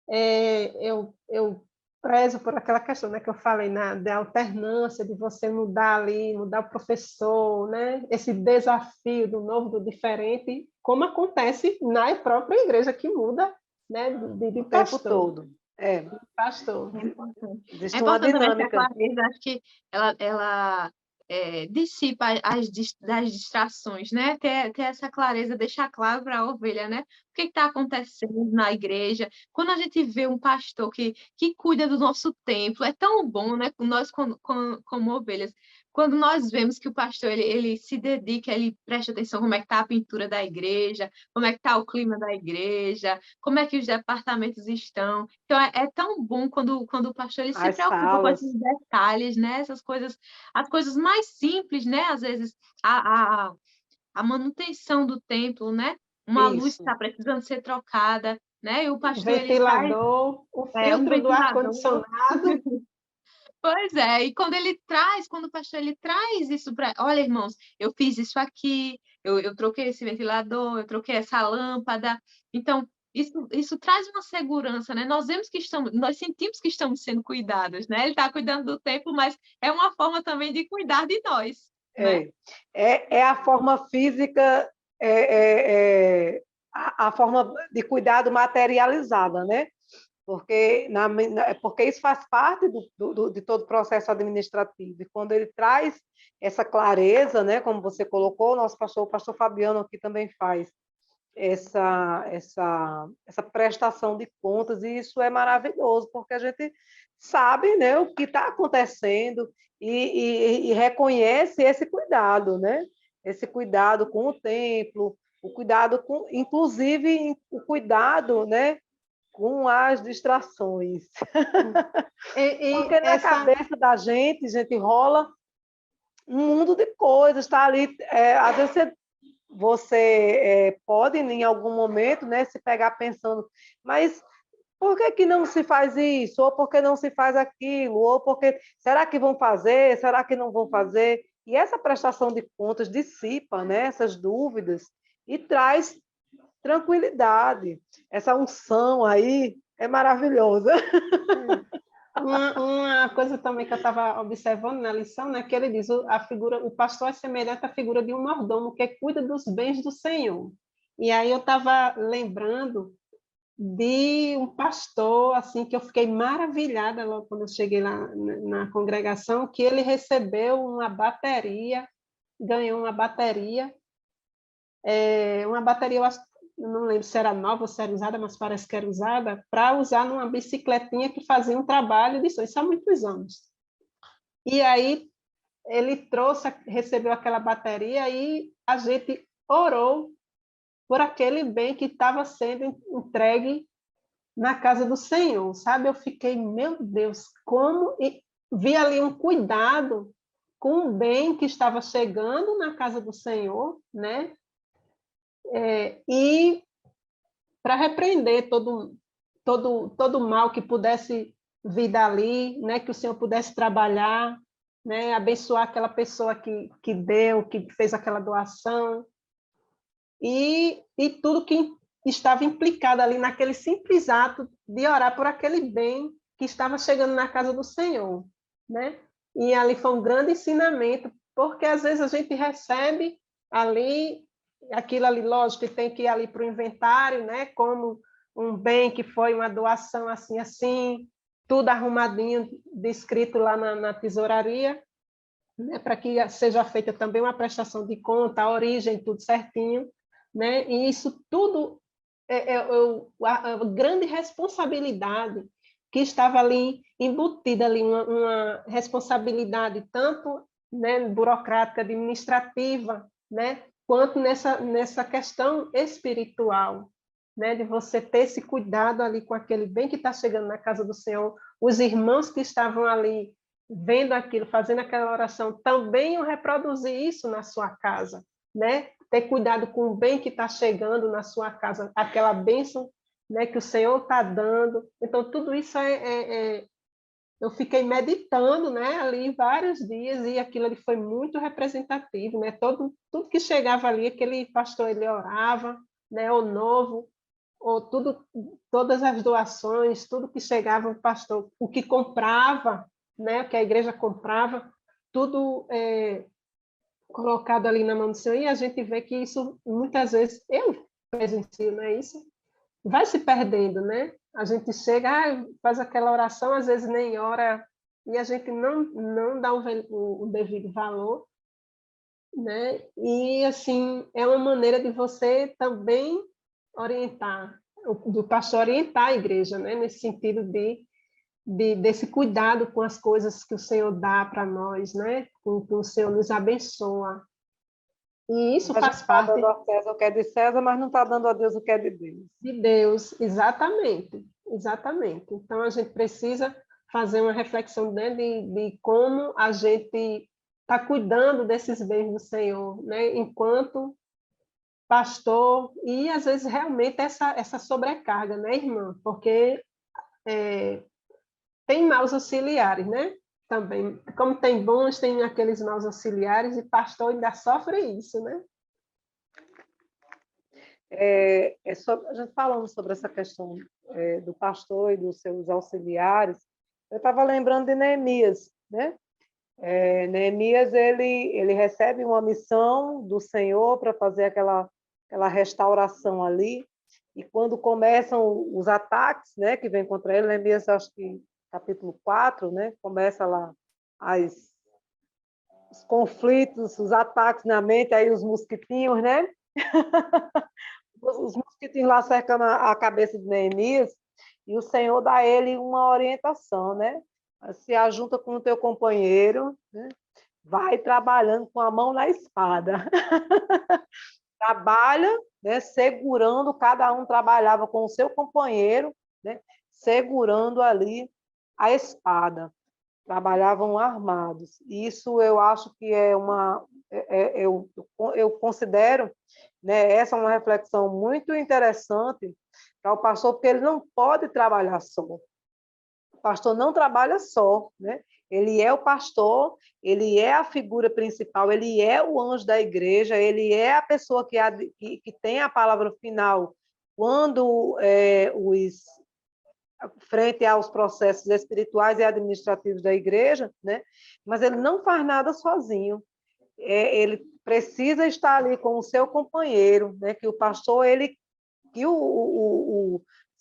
eu prezo por aquela questão, né, que eu falei da alternância, de você mudar ali, mudar o professor, né, esse desafio do novo, do diferente, como acontece na própria igreja que muda, né, de pastor. O tempo todo. Pastor. Existe uma dinâmica. Acho que ela dissipa das distrações, né? Ter essa clareza, deixar claro para a ovelha, né? O que está acontecendo na igreja. Quando a gente vê um pastor que cuida do nosso templo, é tão bom, né? Nós, como ovelhas, quando nós vemos que o pastor ele se dedica, ele presta atenção como é que está a pintura da igreja, como é que está o clima da igreja, como é que os departamentos estão. Então, é tão bom quando o pastor ele se preocupa com esses detalhes, né? Essas coisas, as coisas mais simples, né? Às vezes, a manutenção do templo, né? Uma luz está precisando ser trocada, né? E o pastor, ventilador, o filtro do ar-condicionado. Pois é, e quando o pastor ele traz isso para, olha, irmãos, eu fiz isso aqui, eu troquei esse ventilador, eu troquei essa lâmpada. Então, isso traz uma segurança, né? Nós sentimos que estamos sendo cuidados, né? Ele está cuidando do templo, mas é uma forma também de cuidar de nós. Né? É a forma física, a forma de cuidado materializada, né? Porque isso faz parte de todo o processo administrativo. E quando ele traz essa clareza, né, como você colocou, o pastor Fabiano aqui também faz, essa prestação de contas, e isso é maravilhoso, porque a gente sabe, né, o que está acontecendo e reconhece esse cuidado, né? Esse cuidado com o templo, o cuidado com, inclusive, o cuidado, né, com as distrações. Porque na cabeça da gente, rola um mundo de coisas, está ali, às vezes você pode, em algum momento, né, se pegar pensando, mas por que que não se faz isso? Ou por que não se faz aquilo? Ou porque, será que vão fazer? Será que não vão fazer? E essa prestação de contas dissipa, né, essas dúvidas e traz tranquilidade. Essa unção aí é maravilhosa. Uma coisa também que eu estava observando na lição, né, que ele diz, o pastor é semelhante à figura de um mordomo que cuida dos bens do Senhor. E aí eu estava lembrando de um pastor, assim, que eu fiquei maravilhada logo quando eu cheguei lá na congregação, que ele recebeu uma bateria, ganhou uma bateria, eu acho, não lembro se era nova ou se era usada, mas parece que era usada, para usar numa bicicletinha que fazia um trabalho de som, isso há muitos anos. E aí ele recebeu aquela bateria e a gente orou por aquele bem que estava sendo entregue na casa do Senhor, sabe? Eu fiquei, meu Deus, como... E vi ali um cuidado com o bem que estava chegando na casa do Senhor, né? E para repreender todo mal que pudesse vir dali, né? Que o Senhor pudesse trabalhar, né? Abençoar aquela pessoa que deu, que fez aquela doação, e tudo que estava implicado ali naquele simples ato de orar por aquele bem que estava chegando na casa do Senhor, né? E ali foi um grande ensinamento, porque às vezes a gente recebe ali, aquilo ali, lógico, que tem que ir ali para o inventário, né? Como um bem que foi uma doação assim, assim, tudo arrumadinho, descrito lá na tesouraria, né? Para que seja feita também uma prestação de conta, a origem, tudo certinho, né? E isso tudo a grande responsabilidade que estava ali embutida ali uma responsabilidade tanto, né, burocrática, administrativa, né, quanto nessa questão espiritual, né, de você ter esse cuidado ali com aquele bem que está chegando na casa do Senhor, os irmãos que estavam ali vendo aquilo, fazendo aquela oração, também eu reproduzir isso na sua casa, né? Ter cuidado com o bem que está chegando na sua casa, aquela bênção, né, que o Senhor está dando. Então, tudo isso eu fiquei meditando, né, ali vários dias, e aquilo ali foi muito representativo, né? Tudo que chegava ali, aquele pastor, ele orava, né, o novo, ou todas as doações, tudo que chegava o pastor, o que comprava, né, o que a igreja comprava, tudo colocado ali na mão do Senhor, e a gente vê que isso, muitas vezes, eu presencio, não é isso? Vai se perdendo, né? A gente chega, faz aquela oração, às vezes nem ora, e a gente não dá o devido valor, né? E, assim, é uma maneira de você também orientar, do pastor orientar a igreja, né? Nesse sentido desse cuidado com as coisas que o Senhor dá para nós, né? Com que o Senhor nos abençoa. E isso A gente faz está parte dando a César o que é de César, mas não está dando a Deus o que é de Deus. de Deus, exatamente, exatamente. Então, a gente precisa fazer uma reflexão, né, de como a gente está cuidando desses bens do Senhor, né, enquanto pastor, e às vezes realmente essa sobrecarga, né, irmã? Porque tem maus auxiliares, né? Também, como tem bons, tem aqueles maus auxiliares, e pastor ainda sofre isso, né? A gente falando sobre essa questão do pastor e dos seus auxiliares, eu estava lembrando de Neemias, né? Neemias, ele recebe uma missão do Senhor para fazer aquela restauração ali, e quando começam os ataques, né, que vem contra ele, Neemias, acho que capítulo 4, né, começa lá os conflitos, os ataques na mente, aí os mosquitinhos, né? os mosquitinhos lá cercando a cabeça de Neemias, e o Senhor dá a ele uma orientação, né? Se ajunta com o teu companheiro, né? Vai trabalhando com a mão na espada. Trabalha, né? Segurando, cada um trabalhava com o seu companheiro, né? Segurando ali a espada. Trabalhavam armados. Isso eu acho que é uma... eu considero, né, essa é uma reflexão muito interessante para o pastor, porque ele não pode trabalhar só. O pastor não trabalha só, né? Ele é o pastor, ele é a figura principal, ele é o anjo da igreja, ele é a pessoa que tem a palavra final quando frente aos processos espirituais e administrativos da igreja, né? Mas ele não faz nada sozinho. Ele precisa estar ali com o seu companheiro, né? Que o pastor, assim,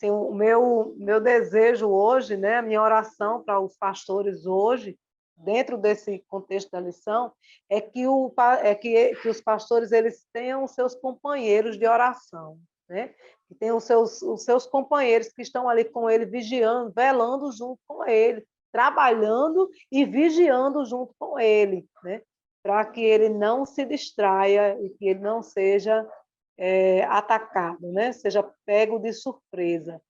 o meu desejo hoje, né? A minha oração para os pastores hoje, dentro desse contexto da lição, é que os pastores eles tenham os seus companheiros de oração, né? Que tenham os seus companheiros que estão ali com ele, vigiando, velando junto com ele, trabalhando e vigiando junto com ele, né? Para que ele não se distraia e que ele não seja atacado, né? Seja pego de surpresa.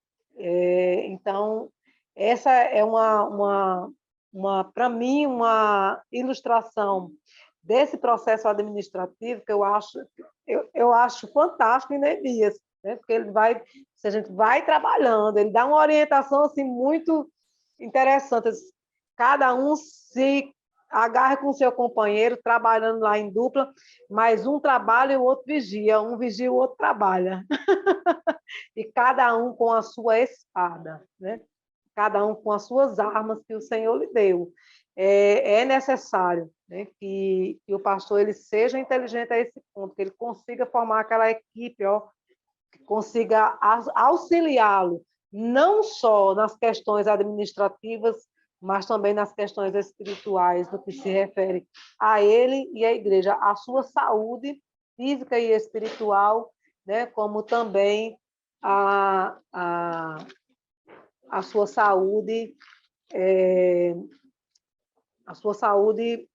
Então, essa é para mim, uma ilustração desse processo administrativo que eu acho fantástico em Neemias, né? Porque se a gente vai trabalhando, ele dá uma orientação assim, muito interessante. Cada um se agarra com o seu companheiro, trabalhando lá em dupla, mas um trabalha e o outro vigia, um vigia e o outro trabalha. E cada um com a sua espada, né? Cada um com as suas armas que o Senhor lhe deu. É necessário, né, que o pastor ele seja inteligente a esse ponto, que ele consiga formar aquela equipe, ó, que consiga auxiliá-lo, não só nas questões administrativas, mas também nas questões espirituais, no que se refere a ele e à igreja, a sua saúde física e espiritual, né, como também a sua saúde, a sua saúde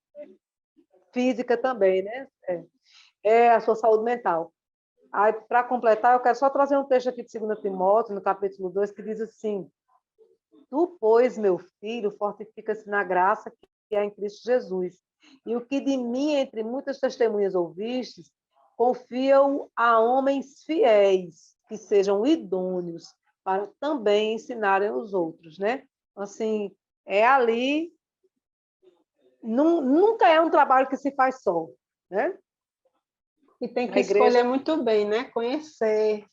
física também, né? A sua saúde mental. Aí, para completar, eu quero só trazer um texto aqui de 2 Timóteo, no capítulo 2, que diz assim: Tu, pois, meu filho, fortifica-se na graça que há em Cristo Jesus. E o que de mim, entre muitas testemunhas ouvistes, confia-o a homens fiéis, que sejam idôneos, para também ensinarem os outros, né? Assim, ali, nunca é um trabalho que se faz só, né? E tem que escolher muito bem, né? Conhecer,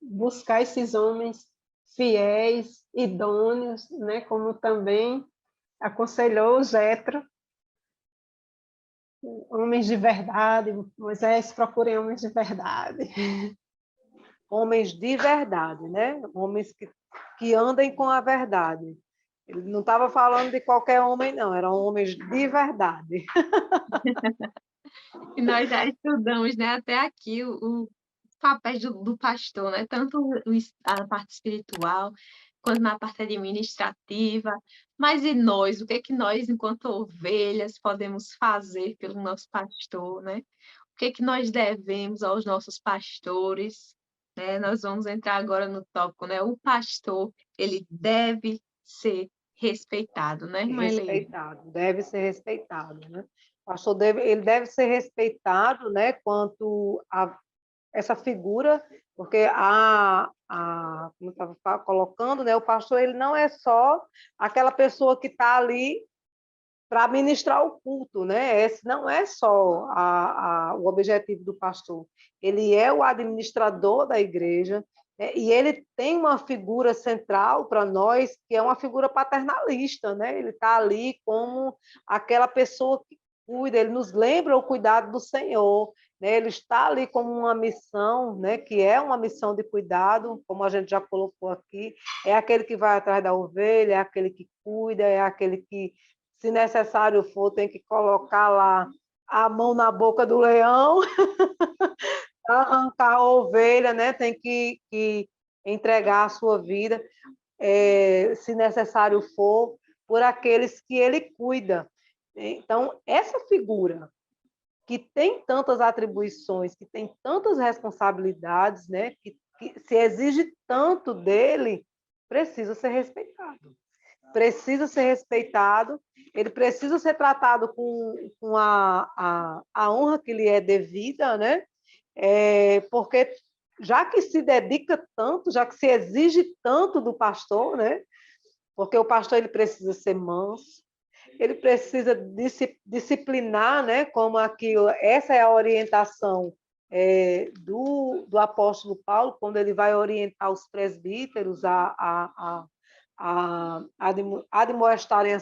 buscar esses homens fiéis, idôneos, né? Como também aconselhou o Jetro, homens de verdade. Moisés, procurem homens de verdade. Homens de verdade, né? Homens que andem com a verdade. Ele não estava falando de qualquer homem, não, eram homens de verdade. E nós já estudamos, né, até aqui o papel do pastor, né? Tanto a parte espiritual quanto na parte administrativa. Mas e nós? O que é que nós, enquanto ovelhas, podemos fazer pelo nosso pastor, né? O que é que nós devemos aos nossos pastores? Né? Nós vamos entrar agora no tópico, né? O pastor, ele deve ser respeitado, né, irmã Eleide? Respeitado, deve ser respeitado, né? O pastor ele deve ser respeitado, né, quanto a essa figura, porque como eu estava colocando, né, o pastor ele não é só aquela pessoa que está ali para ministrar o culto, né? Esse não é só o objetivo do pastor. Ele é o administrador da igreja, né? E ele tem uma figura central para nós, que é uma figura paternalista, né? Ele está ali como aquela pessoa que cuida, ele nos lembra o cuidado do Senhor, né? Ele está ali como uma missão, né? Que é uma missão de cuidado, como a gente já colocou aqui, é aquele que vai atrás da ovelha, é aquele que cuida, é aquele que, se necessário for, tem que colocar lá a mão na boca do leão arrancar a ovelha, né? Tem que entregar a sua vida, se necessário for, por aqueles que ele cuida. Então, essa figura que tem tantas atribuições, que tem tantas responsabilidades, né? Que se exige tanto dele, precisa ser respeitado. Precisa ser respeitado, ele precisa ser tratado com a honra que lhe é devida, né? Porque já que se dedica tanto, já que se exige tanto do pastor, né? Porque o pastor ele precisa ser manso, ele precisa disciplinar, né? Como aqui, essa é a orientação do apóstolo Paulo, quando ele vai orientar os presbíteros a admoestarem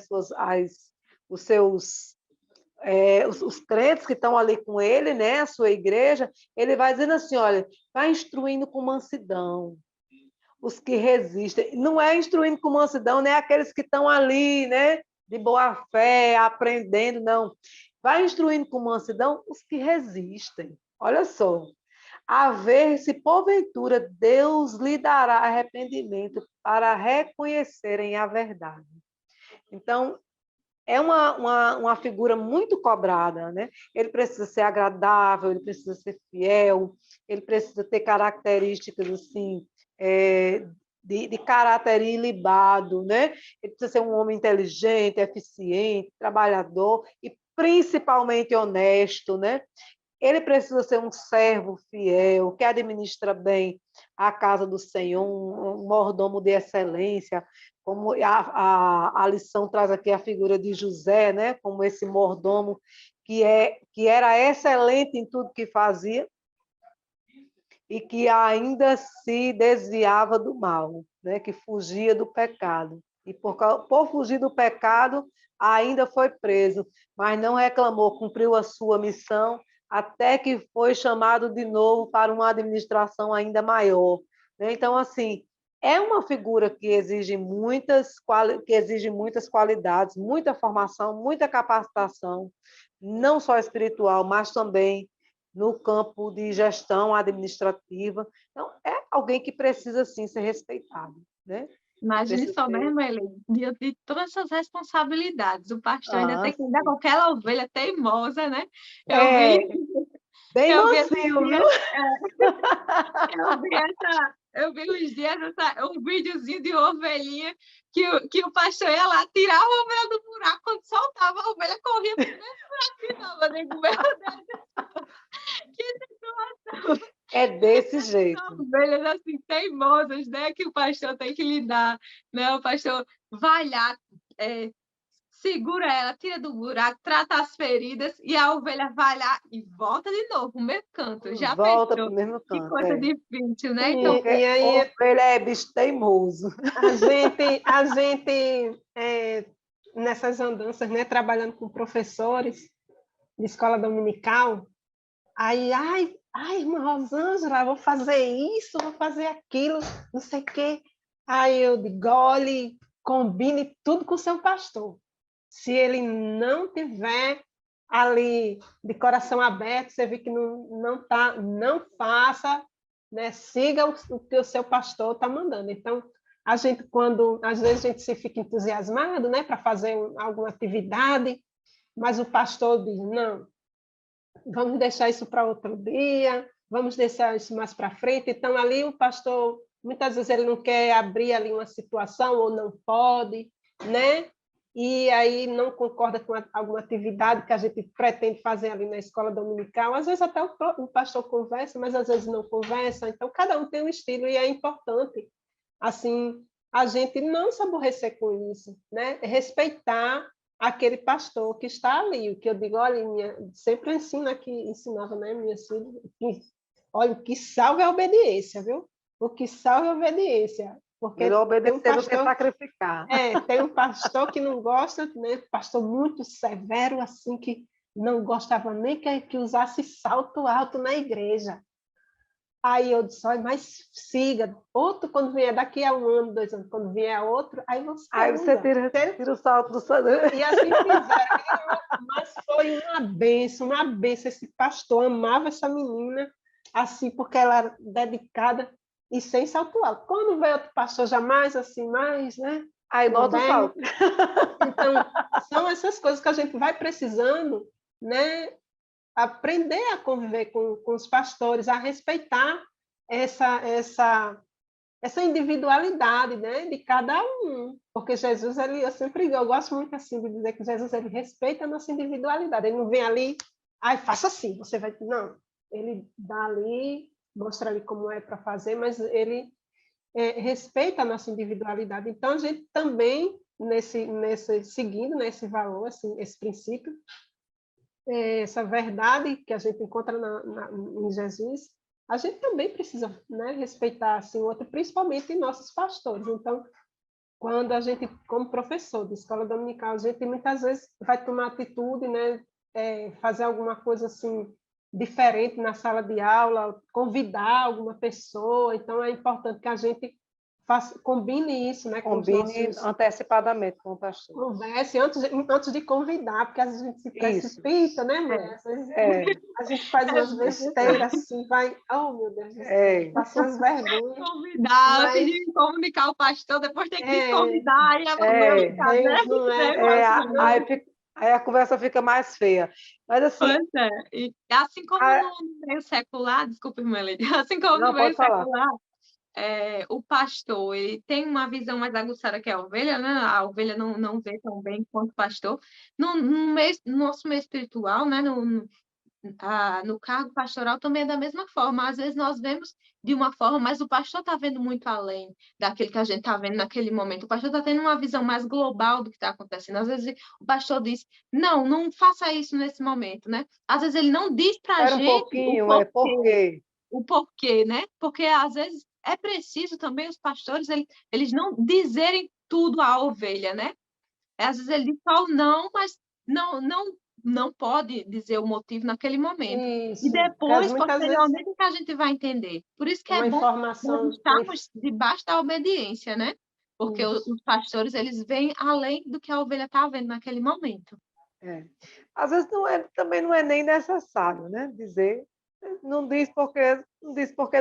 os seus os crentes que estão ali com ele, né, a sua igreja, ele vai dizendo assim, olha, vai instruindo com mansidão os que resistem. Não é instruindo com mansidão, né, aqueles que estão ali, né, de boa fé, aprendendo, não. Vai instruindo com mansidão os que resistem. Olha só, a ver se porventura Deus lhe dará arrependimento para reconhecerem a verdade. Então, é uma figura muito cobrada, né? Ele precisa ser agradável, ele precisa ser fiel, ele precisa ter características assim, de caráter ilibado, né? Ele precisa ser um homem inteligente, eficiente, trabalhador e principalmente honesto, né? Ele precisa ser um servo fiel, que administra bem a casa do Senhor, um mordomo de excelência, como a lição traz aqui a figura de José, né? Como esse mordomo que era excelente em tudo que fazia e que ainda se desviava do mal, né? Que fugia do pecado. E por fugir do pecado, ainda foi preso, mas não reclamou, cumpriu a sua missão, até que foi chamado de novo para uma administração ainda maior. Então, assim, é uma figura que exige muitas qualidades, muita formação, muita capacitação, não só espiritual, mas também no campo de gestão administrativa. Então, é alguém que precisa, sim, ser respeitado, né? Imagine só, né, Emaile, diante de todas essas responsabilidades, o pastor ainda tem que andar com aquela ovelha teimosa, né? Eu vi, bem eu vi mansinho, viu? Eu vi uns dias um videozinho de ovelhinha que o pastor ia lá, tirava a ovelha do buraco, quando soltava a ovelha, corria para o mesmo buraco que estava. Meu Deus, que situação! É desse jeito. Ovelhas assim, teimosas, né? Que o pastor tem que lidar, né? O pastor vai lá, segura ela, tira do buraco, trata as feridas e a ovelha vai lá e volta de novo no mesmo canto. Já volta para pensou? o mesmo Que canto. coisa difícil, né? Então, e aí, ovelha é bicho teimoso. A gente nessas andanças, né, trabalhando com professores de escola dominical, aí, irmã Rosângela, vou fazer isso, vou fazer aquilo, não sei o quê. Aí eu digo, olhe, combine tudo com o seu pastor. Se ele não tiver ali de coração aberto, você vê que não faça, né? Siga o que o seu pastor está mandando. Então, a gente, quando às vezes a gente se fica entusiasmado, né, para fazer alguma atividade, mas o pastor diz, não, vamos deixar isso para outro dia, vamos deixar isso mais para frente. Então, ali o pastor, muitas vezes ele não quer abrir ali uma situação ou não pode, né? E aí não concorda com alguma atividade que a gente pretende fazer ali na escola dominical. Às vezes até o pastor conversa, mas às vezes não conversa. Então, cada um tem um estilo e é importante, assim, a gente não se aborrecer com isso, né? Respeitar aquele pastor que está ali. O que eu digo, olha, sempre ensino aqui, ensinava, né, minha filha, olha, o que salva é a obediência, viu? O que salva é a obediência. Porque obedecer tem um pastor, do que sacrificar. Tem um pastor que não gosta, né? Pastor muito severo, assim, que não gostava nem que usasse salto alto na igreja. Aí eu disse, olha, mas siga. Outro, quando vier daqui a 1 ano, 2 anos, quando vier outro, aí você tira o salto do sangue. E assim fizeram. Mas foi uma benção. Esse pastor amava essa menina. assim, porque ela era dedicada e sem salto alto. Quando veio outro pastor já mais assim, mais, né? Aí bota o Moderno. salto. Então, são essas coisas que a gente vai precisando, né? Aprender a conviver com os pastores, a respeitar essa individualidade, né, de cada um, porque Jesus, eu gosto muito assim de dizer que Jesus, ele respeita a nossa individualidade, ele não vem ali, faça assim, você vai, não, ele dá ali, mostra ali como é para fazer, mas ele respeita a nossa individualidade, então a gente também, seguindo, né, esse valor, assim, esse princípio, essa verdade que a gente encontra em Jesus, a gente também precisa, né, respeitar assim, o outro, principalmente em nossos pastores. Então, quando a gente, como professor de escola dominical, a gente muitas vezes vai tomar atitude, né, fazer alguma coisa assim diferente na sala de aula, convidar alguma pessoa. Então, é importante que a gente combine isso, né, com os Combine nossos... antecipadamente com o pastor. Converse antes de convidar, porque às vezes a gente se precipita, né, mulher? Às vezes a gente faz umas besteiras assim, vai, oh meu Deus do céu, passa umas vergonhas. Convidar, pedir comunicar o pastor, depois tem que desconvidar, e Deus, não é fácil, não. Aí a conversa fica mais feia. Mas assim. Pois é. E, assim como no meio secular, desculpa, irmã Leide, assim como no meio secular, o pastor, ele tem uma visão mais aguçada que a ovelha, né? A ovelha não vê tão bem quanto o pastor. No nosso meio espiritual, né? No cargo pastoral também é da mesma forma. Às vezes nós vemos de uma forma, mas o pastor está vendo muito além daquilo que a gente está vendo naquele momento. O pastor está tendo uma visão mais global do que está acontecendo. Às vezes o pastor diz, não faça isso nesse momento, né? Às vezes ele não diz para a gente o porquê, né? Porque às vezes é preciso também os pastores, eles não dizerem tudo à ovelha, né? Às vezes ele diz só o não, mas não pode dizer o motivo naquele momento. Isso, E depois, posteriormente, vezes, que a gente vai entender. Por isso que é bom informação nós estarmos debaixo da obediência, né? Porque os pastores, eles vêm além do que a ovelha está vendo naquele momento. Às vezes também não é nem necessário, né? Dizer, não diz porque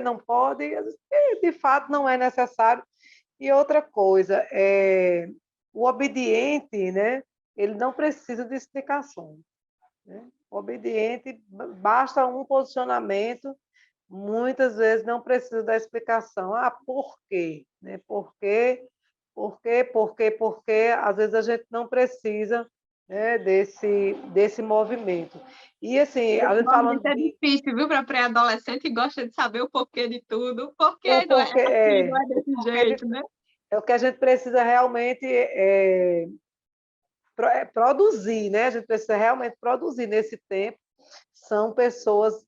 não pode, de fato não é necessário. E outra coisa, o obediente, né? Ele não precisa de explicações. Né? O obediente, basta um posicionamento, muitas vezes não precisa da explicação. Por quê? Né? Por quê? Às vezes a gente não precisa, né, desse movimento. E assim, a gente falando é difícil, viu, para pré-adolescente que gosta de saber o porquê de tudo. Porquê não é desse jeito, né? É o que a gente precisa realmente produzir, né? A gente precisa realmente produzir nesse tempo. São pessoas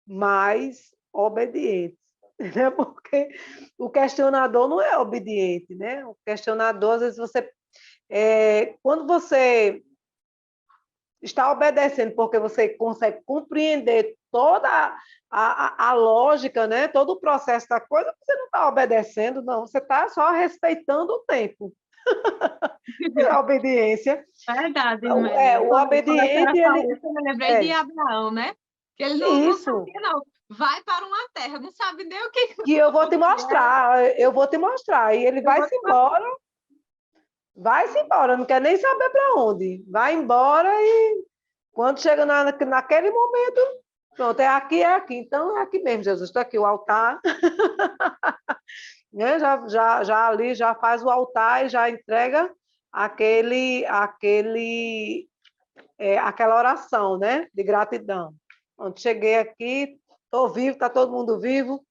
mais obedientes, né? Porque o questionador não é obediente, né? O questionador, às vezes, quando você está obedecendo porque você consegue compreender toda a lógica, né? Todo o processo da coisa, você não está obedecendo, não. Você está só respeitando o tempo. A obediência. Verdade, o obediente, eu me lembrei de Abraão, né? Que ele não sabia, não. Vai para uma terra, não sabe nem o que... E eu vou te mostrar, E ele vai-se embora, não quer nem saber para onde. Vai embora e quando chega naquele momento, pronto, é aqui. Então é aqui mesmo, Jesus. Está aqui o altar. Né? Já ali, já faz o altar e já entrega aquela oração, né? De gratidão. Quando cheguei aqui, estou vivo, está todo mundo vivo,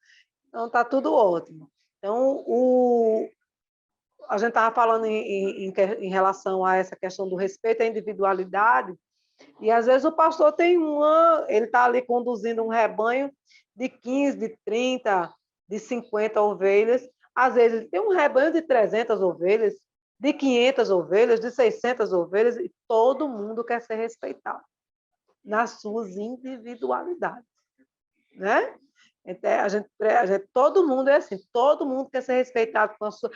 então está tudo ótimo. Então, a gente estava falando em relação a essa questão do respeito à individualidade, e às vezes o pastor ele está ali conduzindo um rebanho de 15, de 30, de 50 ovelhas, às vezes ele tem um rebanho de 300 ovelhas, de 500 ovelhas, de 600 ovelhas, e todo mundo quer ser respeitado nas suas individualidades, né? Então, todo mundo é assim, todo mundo quer ser respeitado com a sua...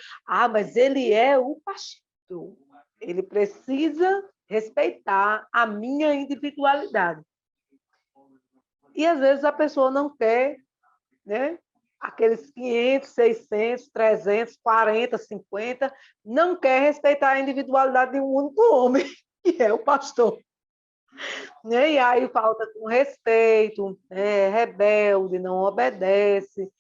mas ele é o pastor. Ele precisa respeitar a minha individualidade. E, às vezes, a pessoa não quer né? Aqueles 500, 600, 300, 40, 50, não quer respeitar a individualidade de um único homem, que é o pastor. Né? E aí falta com respeito, é rebelde, não obedece,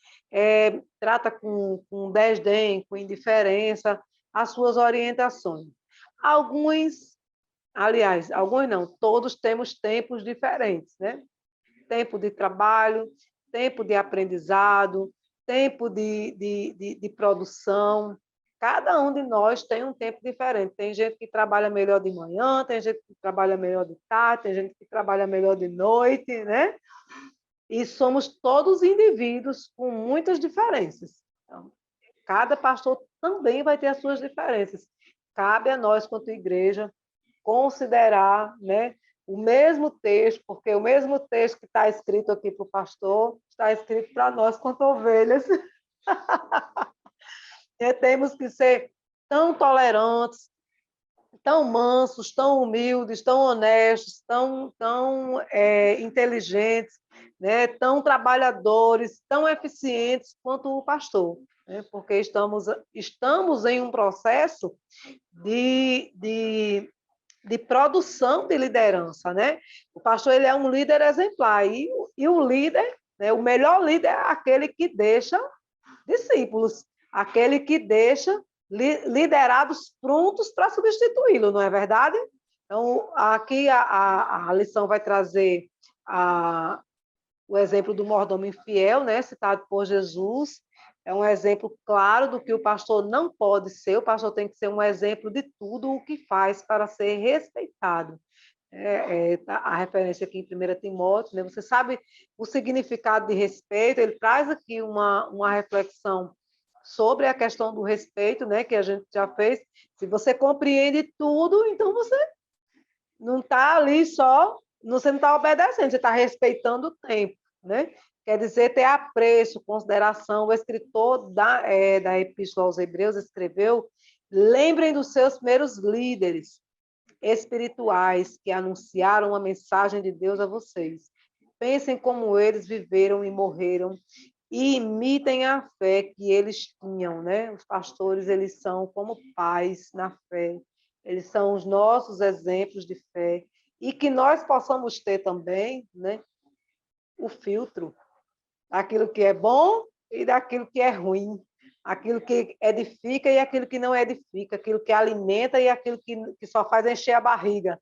trata com desdém, com indiferença as suas orientações. Alguns não, todos temos tempos diferentes, né? Tempo de trabalho, tempo de aprendizado, tempo de produção. Cada um de nós tem um tempo diferente. Tem gente que trabalha melhor de manhã, tem gente que trabalha melhor de tarde, tem gente que trabalha melhor de noite, né? E somos todos indivíduos com muitas diferenças. Então, cada pastor também vai ter as suas diferenças. Cabe a nós, quanto igreja, considerar, né, o mesmo texto, porque o mesmo texto que está escrito aqui para o pastor está escrito para nós quanto ovelhas. E temos que ser tão tolerantes, tão mansos, tão humildes, tão honestos, tão inteligentes, né, tão trabalhadores, tão eficientes quanto o pastor, né, porque estamos em um processo de produção de liderança, né? O pastor ele é um líder exemplar e o líder, né, o melhor líder é aquele que deixa discípulos, aquele que deixa liderados prontos para substituí-lo, não é verdade? Então, aqui a lição vai trazer o exemplo do mordomo infiel, né, citado por Jesus. É um exemplo claro do que o pastor não pode ser. O pastor tem que ser um exemplo de tudo o que faz para ser respeitado. A referência aqui em 1 Timóteo, né? Você sabe o significado de respeito, ele traz aqui uma reflexão sobre a questão do respeito, né, que a gente já fez. Se você compreende tudo, então você não está ali só, você não está obedecendo, você está respeitando o tempo, né? Quer dizer, ter apreço, consideração. O escritor da Epístola aos Hebreus escreveu: lembrem dos seus primeiros líderes espirituais que anunciaram a mensagem de Deus a vocês. Pensem como eles viveram e morreram e imitem a fé que eles tinham, né? Os pastores, eles são como pais na fé. Eles são os nossos exemplos de fé e que nós possamos ter também, né, o filtro daquilo que é bom e daquilo que é ruim, aquilo que edifica e aquilo que não edifica, aquilo que alimenta e aquilo que só faz encher a barriga.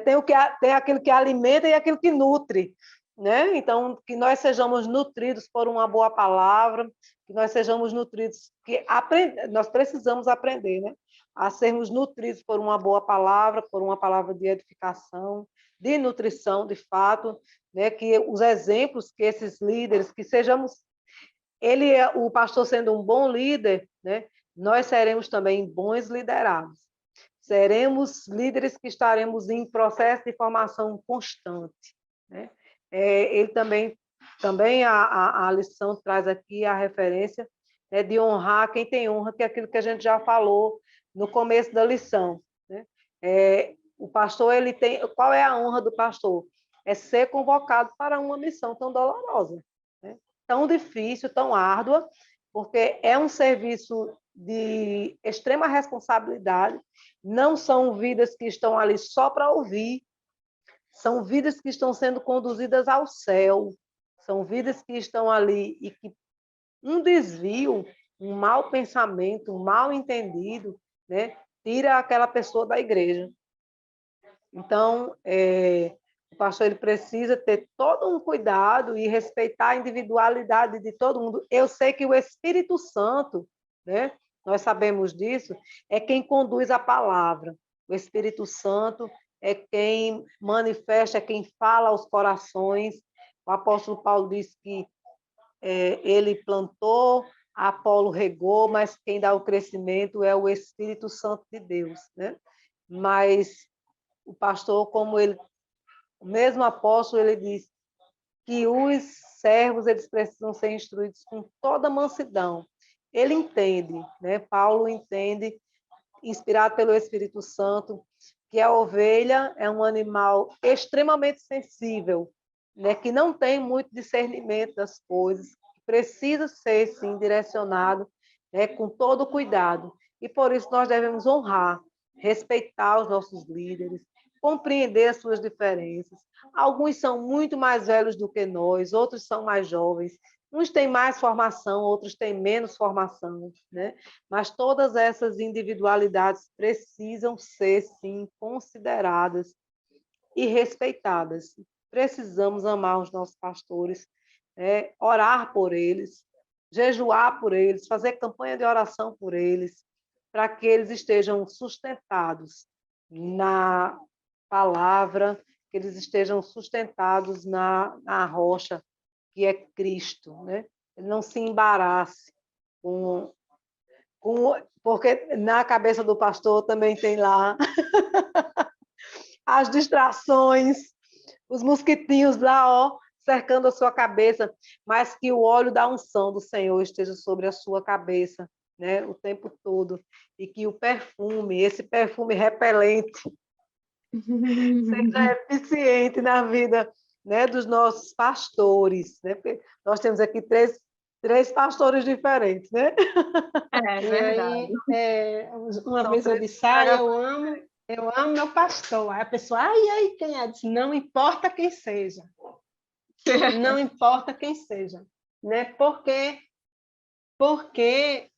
Tem aquilo que alimenta e aquilo que nutre, né? Então, que nós sejamos nutridos por uma boa palavra, que nós sejamos nutridos, nós precisamos aprender, né? A sermos nutridos por uma boa palavra, por uma palavra de edificação, de nutrição, de fato, né? Que os exemplos que esses líderes, que sejamos o pastor sendo um bom líder, né, nós seremos também bons liderados. Seremos líderes que estaremos em processo de formação constante, né? Ele também a lição traz aqui a referência, né, de honrar quem tem honra, que é aquilo que a gente já falou no começo da lição, né? O pastor, qual é a honra do pastor? É ser convocado para uma missão tão dolorosa, né? Tão difícil, tão árdua, porque é um serviço de extrema responsabilidade. Não são vidas que estão ali só para ouvir, são vidas que estão sendo conduzidas ao céu, são vidas que estão ali e que um desvio, um mau pensamento, um mal entendido, né, tira aquela pessoa da igreja. Então, o pastor ele precisa ter todo um cuidado e respeitar a individualidade de todo mundo. Eu sei que o Espírito Santo, né, nós sabemos disso, é quem conduz a palavra. O Espírito Santo é quem manifesta, é quem fala aos corações. O apóstolo Paulo diz que ele plantou, Apolo regou, mas quem dá o crescimento é o Espírito Santo de Deus, né? Mas o pastor, o mesmo apóstolo, ele diz que os servos eles precisam ser instruídos com toda mansidão. Ele entende, né? Paulo entende, inspirado pelo Espírito Santo, que a ovelha é um animal extremamente sensível, né? Que não tem muito discernimento das coisas, precisa ser, sim, direcionado, né, com todo cuidado. E por isso nós devemos honrar, respeitar os nossos líderes, compreender as suas diferenças. Alguns são muito mais velhos do que nós, outros são mais jovens. Uns têm mais formação, outros têm menos formação, né? Mas todas essas individualidades precisam ser, sim, consideradas e respeitadas. Precisamos amar os nossos pastores, orar por eles, jejuar por eles, fazer campanha de oração por eles, para que eles estejam sustentados na palavra, que eles estejam sustentados na rocha, que é Cristo, né? Ele não se embarace porque na cabeça do pastor também tem lá as distrações, os mosquitinhos lá, ó, cercando a sua cabeça, mas que o óleo da unção do Senhor esteja sobre a sua cabeça, né, o tempo todo, e que o perfume, esse perfume repelente, seja eficiente na vida, né, dos nossos pastores, né? Porque nós temos aqui três pastores diferentes, né? É E verdade. aí, uma São vez eu três disse, eu amo meu pastor. Aí a pessoa, ai, quem é? Eu disse, não importa quem seja. Não importa quem seja. Né? Porque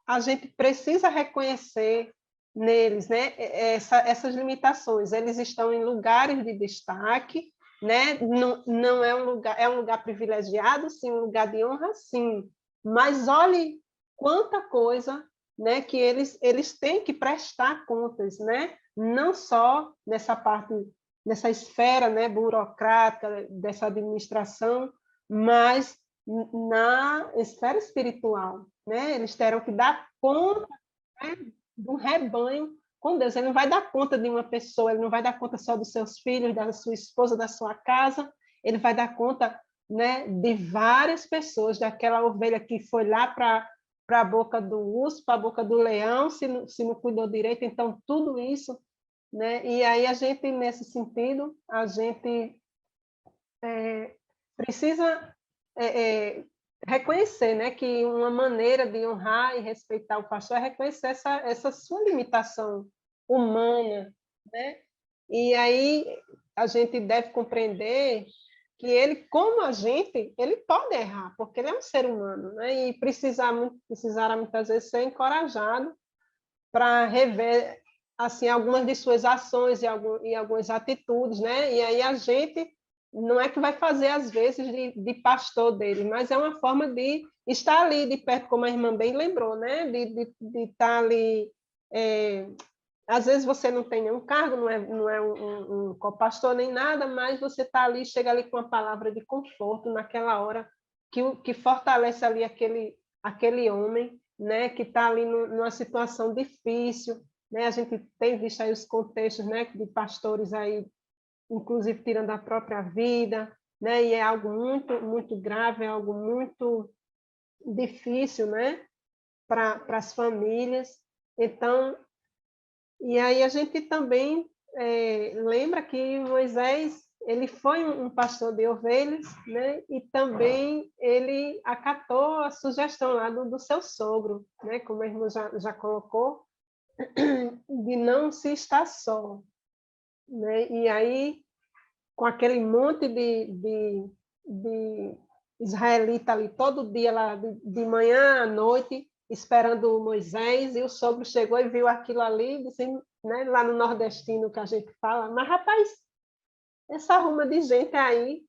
a gente precisa reconhecer neles, né, essas limitações. Eles estão em lugares de destaque, né? Não é um lugar privilegiado, sim, um lugar de honra, sim. Mas olhe quanta coisa, né, que eles têm que prestar contas, né? Não só nessa parte, nessa esfera, né, burocrática dessa administração, mas na esfera espiritual, né? Eles terão que dar conta, né, do rebanho com Deus. Ele não vai dar conta de uma pessoa, ele não vai dar conta só dos seus filhos, da sua esposa, da sua casa, ele vai dar conta, né, de várias pessoas, daquela ovelha que foi lá para a boca do urso, para a boca do leão, se não cuidou direito. Então, tudo isso, né? E aí a gente, nesse sentido, a gente precisa reconhecer, né, que uma maneira de honrar e respeitar o pastor é reconhecer essa sua limitação humana, né? E aí a gente deve compreender que ele, como a gente, ele pode errar, porque ele é um ser humano, né? E precisará muitas vezes ser encorajado para rever assim algumas de suas ações e algumas atitudes, né? E aí a gente não é que vai fazer às vezes de pastor dele, mas é uma forma de estar ali de perto, como a irmã bem lembrou, né? De estar ali. Às vezes você não tem nenhum cargo, não é um copastor nem nada, mas você está ali, chega ali com uma palavra de conforto naquela hora que fortalece ali aquele homem, né? Que está ali numa situação difícil, né? A gente tem visto aí os contextos, né? De pastores aí, inclusive tirando a própria vida, né? E é algo muito, muito grave, é algo muito difícil, né? Para as famílias. Então, e aí a gente também lembra que Moisés ele foi um pastor de ovelhas, né? E também ele acatou a sugestão lá do seu sogro, né? Como a irmã já colocou, de não se estar só, né? E aí com aquele monte de israelita ali todo dia, lá de manhã à noite, esperando Moisés, e o sogro chegou e viu aquilo ali, disse, né, lá no nordestino que a gente fala, mas rapaz, essa arruma de gente aí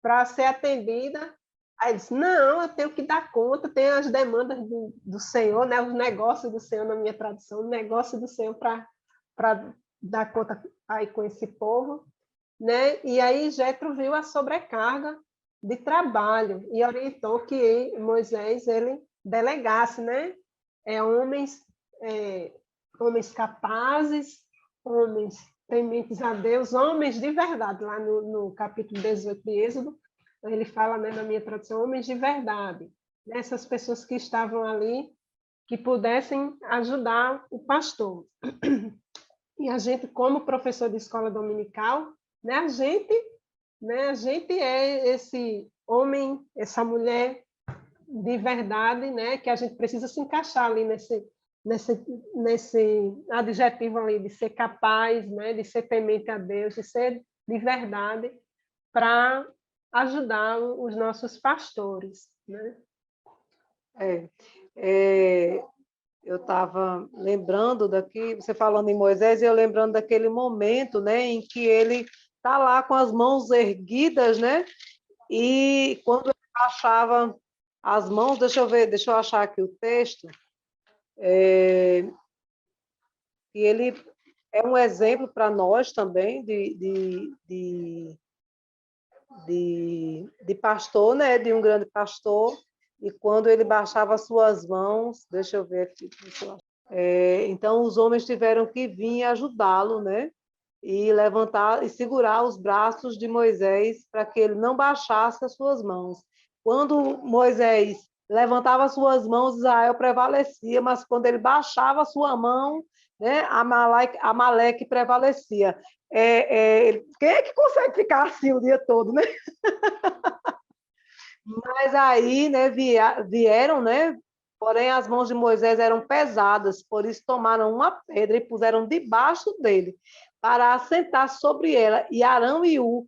para ser atendida. Aí ele disse, não, eu tenho que dar conta, tem as demandas do Senhor, né, os negócios do Senhor na minha tradução, o negócio do Senhor para dar conta aí com esse povo. Né? E aí Jetro viu a sobrecarga de trabalho e orientou que Moisés ele delegasse, né? Homens capazes, homens tementes a Deus, homens de verdade. Lá no capítulo 18 de Êxodo, ele fala, né, na minha tradução, homens de verdade. Essas pessoas que estavam ali, que pudessem ajudar o pastor. E a gente, como professor de escola dominical, né, a gente é homem, essa mulher de verdade, né, que a gente precisa se encaixar ali nesse adjetivo ali de ser capaz, né, de ser temente a Deus, de ser de verdade para ajudar os nossos pastores, né? É, é, eu estava lembrando daqui, você falando em Moisés, e eu lembrando daquele momento, né, em que ele está lá com as mãos erguidas, né, e quando ele baixava as mãos, deixa eu ver, deixa eu achar aqui o texto, e ele é um exemplo para nós também de pastor, né, de um grande pastor, e quando ele baixava as suas mãos, deixa eu ver aqui, então os homens tiveram que vir ajudá-lo, né, e levantar e segurar os braços de Moisés para que ele não baixasse as suas mãos. Quando Moisés levantava as suas mãos, Israel prevalecia, mas quando ele baixava a sua mão, né, Amaleque prevalecia. Quem é que consegue ficar assim o dia todo, né? Mas aí, né, vieram, né? Porém, as mãos de Moisés eram pesadas, por isso tomaram uma pedra e puseram debaixo dele, para assentar sobre ela. E Arão e U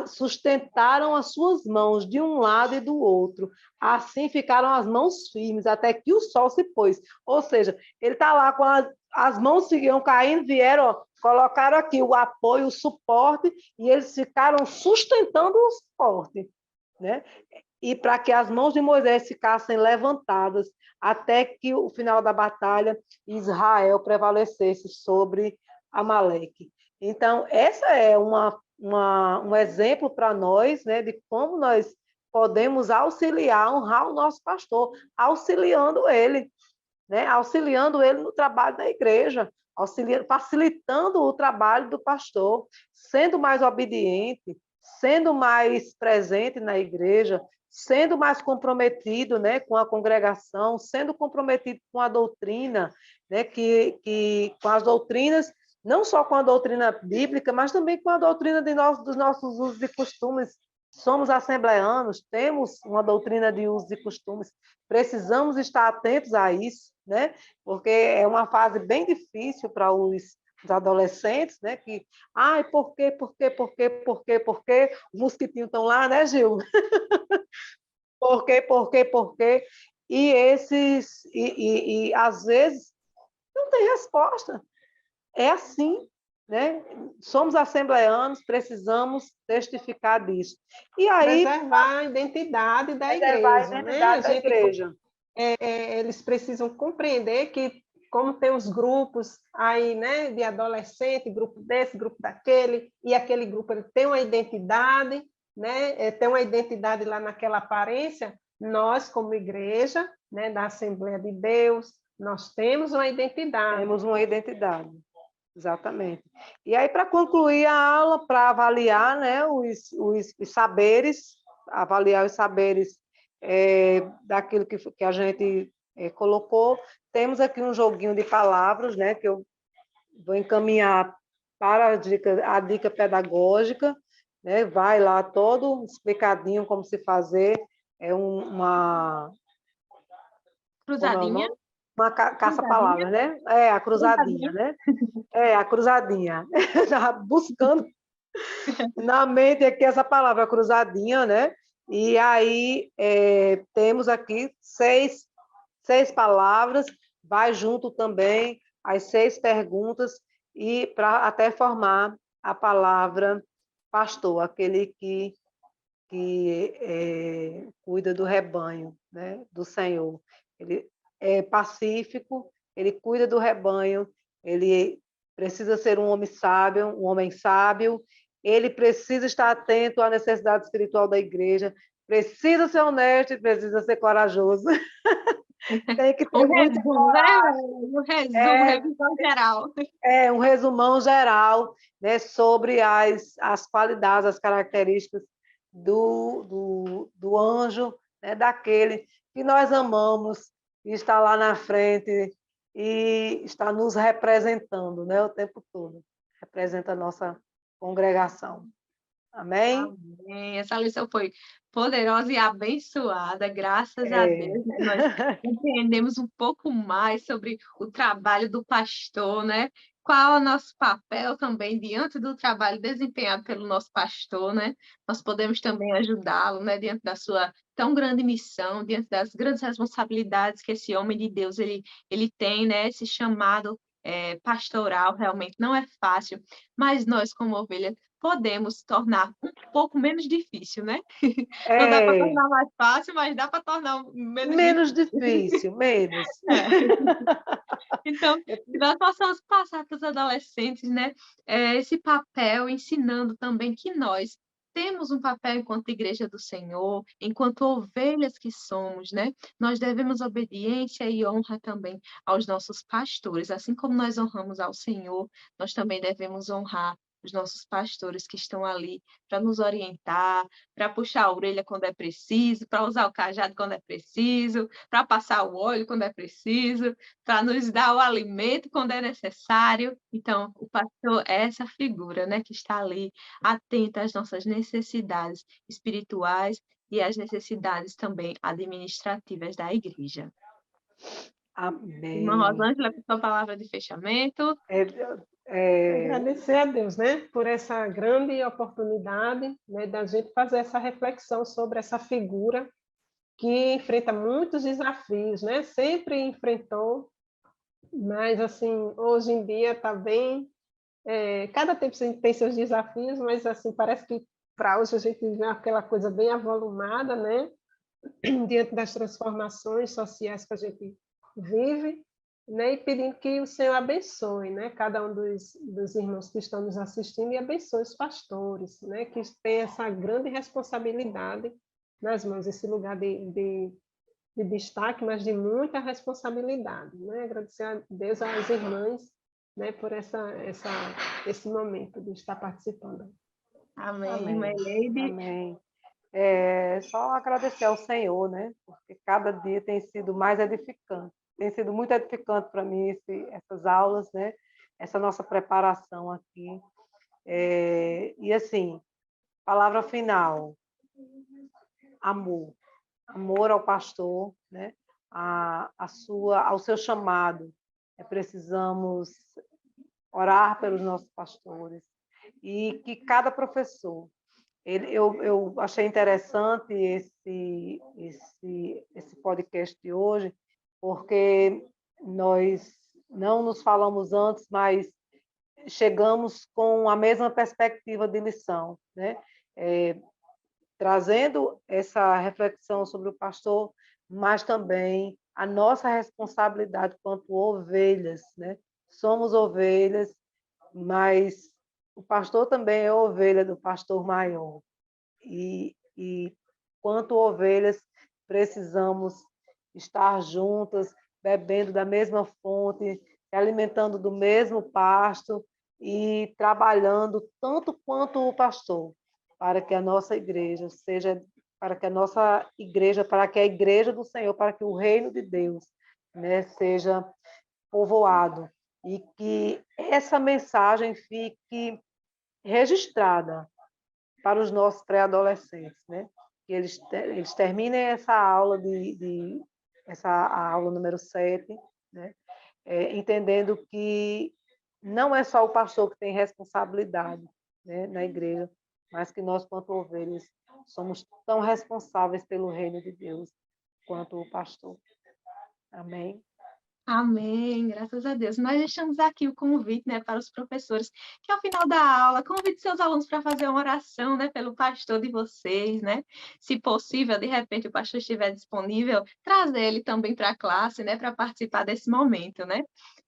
sustentaram as suas mãos de um lado e do outro. Assim ficaram as mãos firmes, até que o sol se pôs. Ou seja, ele está lá com as mãos seguiam caindo, vieram, ó, colocaram aqui o apoio, o suporte, e eles ficaram sustentando o suporte, né? E para que as mãos de Moisés ficassem levantadas até que o final da batalha Israel prevalecesse sobre Amaleque. Então, essa é um exemplo para nós, né, de como nós podemos auxiliar, honrar o nosso pastor, auxiliando ele no trabalho da igreja, facilitando o trabalho do pastor, sendo mais obediente, sendo mais presente na igreja, sendo mais comprometido, né, com a congregação, sendo comprometido com a doutrina, né, com as doutrinas, não só com a doutrina bíblica, mas também com a doutrina dos nossos usos e costumes. Somos assembleanos, temos uma doutrina de usos e costumes, precisamos estar atentos a isso, né? Porque é uma fase bem difícil para os adolescentes, né? Por quê, por quê, por quê, por quê, por quê? Os mosquitinhos estão lá, né, Gil? Por quê, por quê, por quê? E às vezes não tem resposta. É assim, né? Somos assembleanos, precisamos testificar disso. E aí, Preservar a identidade da preservar a igreja, né? identidade da igreja. Eles precisam compreender que, como tem os grupos aí, né, de adolescente, grupo desse, grupo daquele, e aquele grupo ele tem uma identidade, né, tem uma identidade lá naquela aparência, nós, como igreja, né, da Assembleia de Deus, nós temos uma identidade. Temos uma identidade, exatamente. E aí, para concluir a aula, para avaliar, né, os saberes, avaliar os saberes daquilo que a gente colocou, temos aqui um joguinho de palavras, né, que eu vou encaminhar para a dica pedagógica, né, vai lá todo explicadinho como se fazer, uma... Cruzadinha. Uma caça-palavras, né? A cruzadinha, né? A cruzadinha. Estava buscando na mente aqui essa palavra, cruzadinha, né? E aí temos aqui seis palavras, vai junto também as 6 perguntas, e para até formar a palavra pastor, aquele que cuida do rebanho, né? Do Senhor. Ele é pacífico, ele cuida do rebanho, ele precisa ser um homem sábio, ele precisa estar atento à necessidade espiritual da igreja, precisa ser honesto e precisa ser corajoso. Tem que ter muito coragem. Revisão geral. Um resumão geral, né, sobre as qualidades, as características do anjo, né, daquele que nós amamos, e está lá na frente e está nos representando, né, o tempo todo. Representa a nossa congregação. Amém? Amém. Essa lição foi poderosa e abençoada, graças a É. Deus, né? Nós compreendemos um pouco mais sobre o trabalho do pastor, né? Qual é o nosso papel também diante do trabalho desempenhado pelo nosso pastor, né? Nós podemos também ajudá-lo, né? Diante da sua tão grande missão, diante das grandes responsabilidades que esse homem de Deus ele tem, né? Esse chamado pastoral realmente não é fácil, mas nós, como ovelhas, podemos tornar um pouco menos difícil, né? Não dá para É. tornar mais fácil, mas dá para tornar menos Menos difícil. difícil, menos. Então, que nós possamos passar para os adolescentes, né, esse papel, ensinando também que nós temos um papel enquanto igreja do Senhor, enquanto ovelhas que somos, né? Nós devemos obediência e honra também aos nossos pastores, assim como nós honramos ao Senhor, nós também devemos honrar os nossos pastores que estão ali para nos orientar, para puxar a orelha quando é preciso, para usar o cajado quando é preciso, para passar o óleo quando é preciso, para nos dar o alimento quando é necessário. Então, o pastor é essa figura, né, que está ali, atenta às nossas necessidades espirituais e às necessidades também administrativas da igreja. Irmã Amém. Rosângela, com sua palavra de fechamento. Agradecer a Deus, né, por essa grande oportunidade, né, da gente fazer essa reflexão sobre essa figura que enfrenta muitos desafios, né? Sempre enfrentou, mas assim, hoje em dia está bem. Cada tempo tem seus desafios, mas assim parece que para hoje a gente vê aquela coisa bem avolumada, né? Diante das transformações sociais que a gente vive, né? E pedindo que o Senhor abençoe, né? Cada um dos irmãos que estão nos assistindo e abençoe os pastores, né? Que tem essa grande responsabilidade nas mãos, esse lugar de destaque, mas de muita responsabilidade, né? Agradecer a Deus às irmãs, né? Por esse momento de estar participando. Amém, irmã Amém. Eleide. Amém. Só agradecer ao Senhor, né? Porque cada dia tem sido mais edificante. Tem sido muito edificante para mim essas aulas, né? Essa nossa preparação aqui. E assim, palavra final: amor. Amor ao pastor, né? Ao seu chamado. Precisamos orar pelos nossos pastores e que cada professor. Eu achei interessante esse podcast de hoje, porque nós não nos falamos antes, mas chegamos com a mesma perspectiva de lição, né? Trazendo essa reflexão sobre o pastor, mas também a nossa responsabilidade quanto ovelhas, né? Somos ovelhas, mas o pastor também é ovelha do pastor maior. E quanto ovelhas, precisamos estar juntas, bebendo da mesma fonte, se alimentando do mesmo pasto e trabalhando tanto quanto o pastor, para que a nossa igreja seja, para que a igreja do Senhor, para que o reino de Deus, né, seja povoado e que essa mensagem fique registrada para os nossos pré-adolescentes, né? Que eles terminem essa aula a aula número 7, né? Entendendo que não é só o pastor que tem responsabilidade, né, na igreja, mas que nós, quanto ovelhas, somos tão responsáveis pelo reino de Deus quanto o pastor. Amém? Amém, graças a Deus. Nós deixamos aqui o convite, né, para os professores, que ao final da aula, convide seus alunos para fazer uma oração, né, pelo pastor de vocês, né? Se possível, de repente o pastor estiver disponível, trazer ele também para a classe, né, para participar desse momento, né?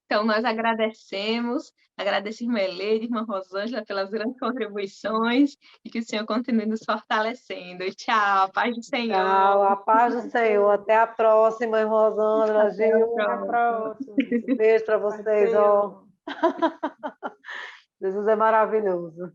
Então, nós agradecemos, agradeço irmã Eleide, irmã Rosângela, pelas grandes contribuições e que o Senhor continue nos fortalecendo. Tchau, paz do Tchau, Senhor. a paz do Senhor. Até a próxima, irmã Rosângela, Até a Gil. Até a próxima. Beijo para Paz do vocês, ó. Senhor. Jesus é maravilhoso.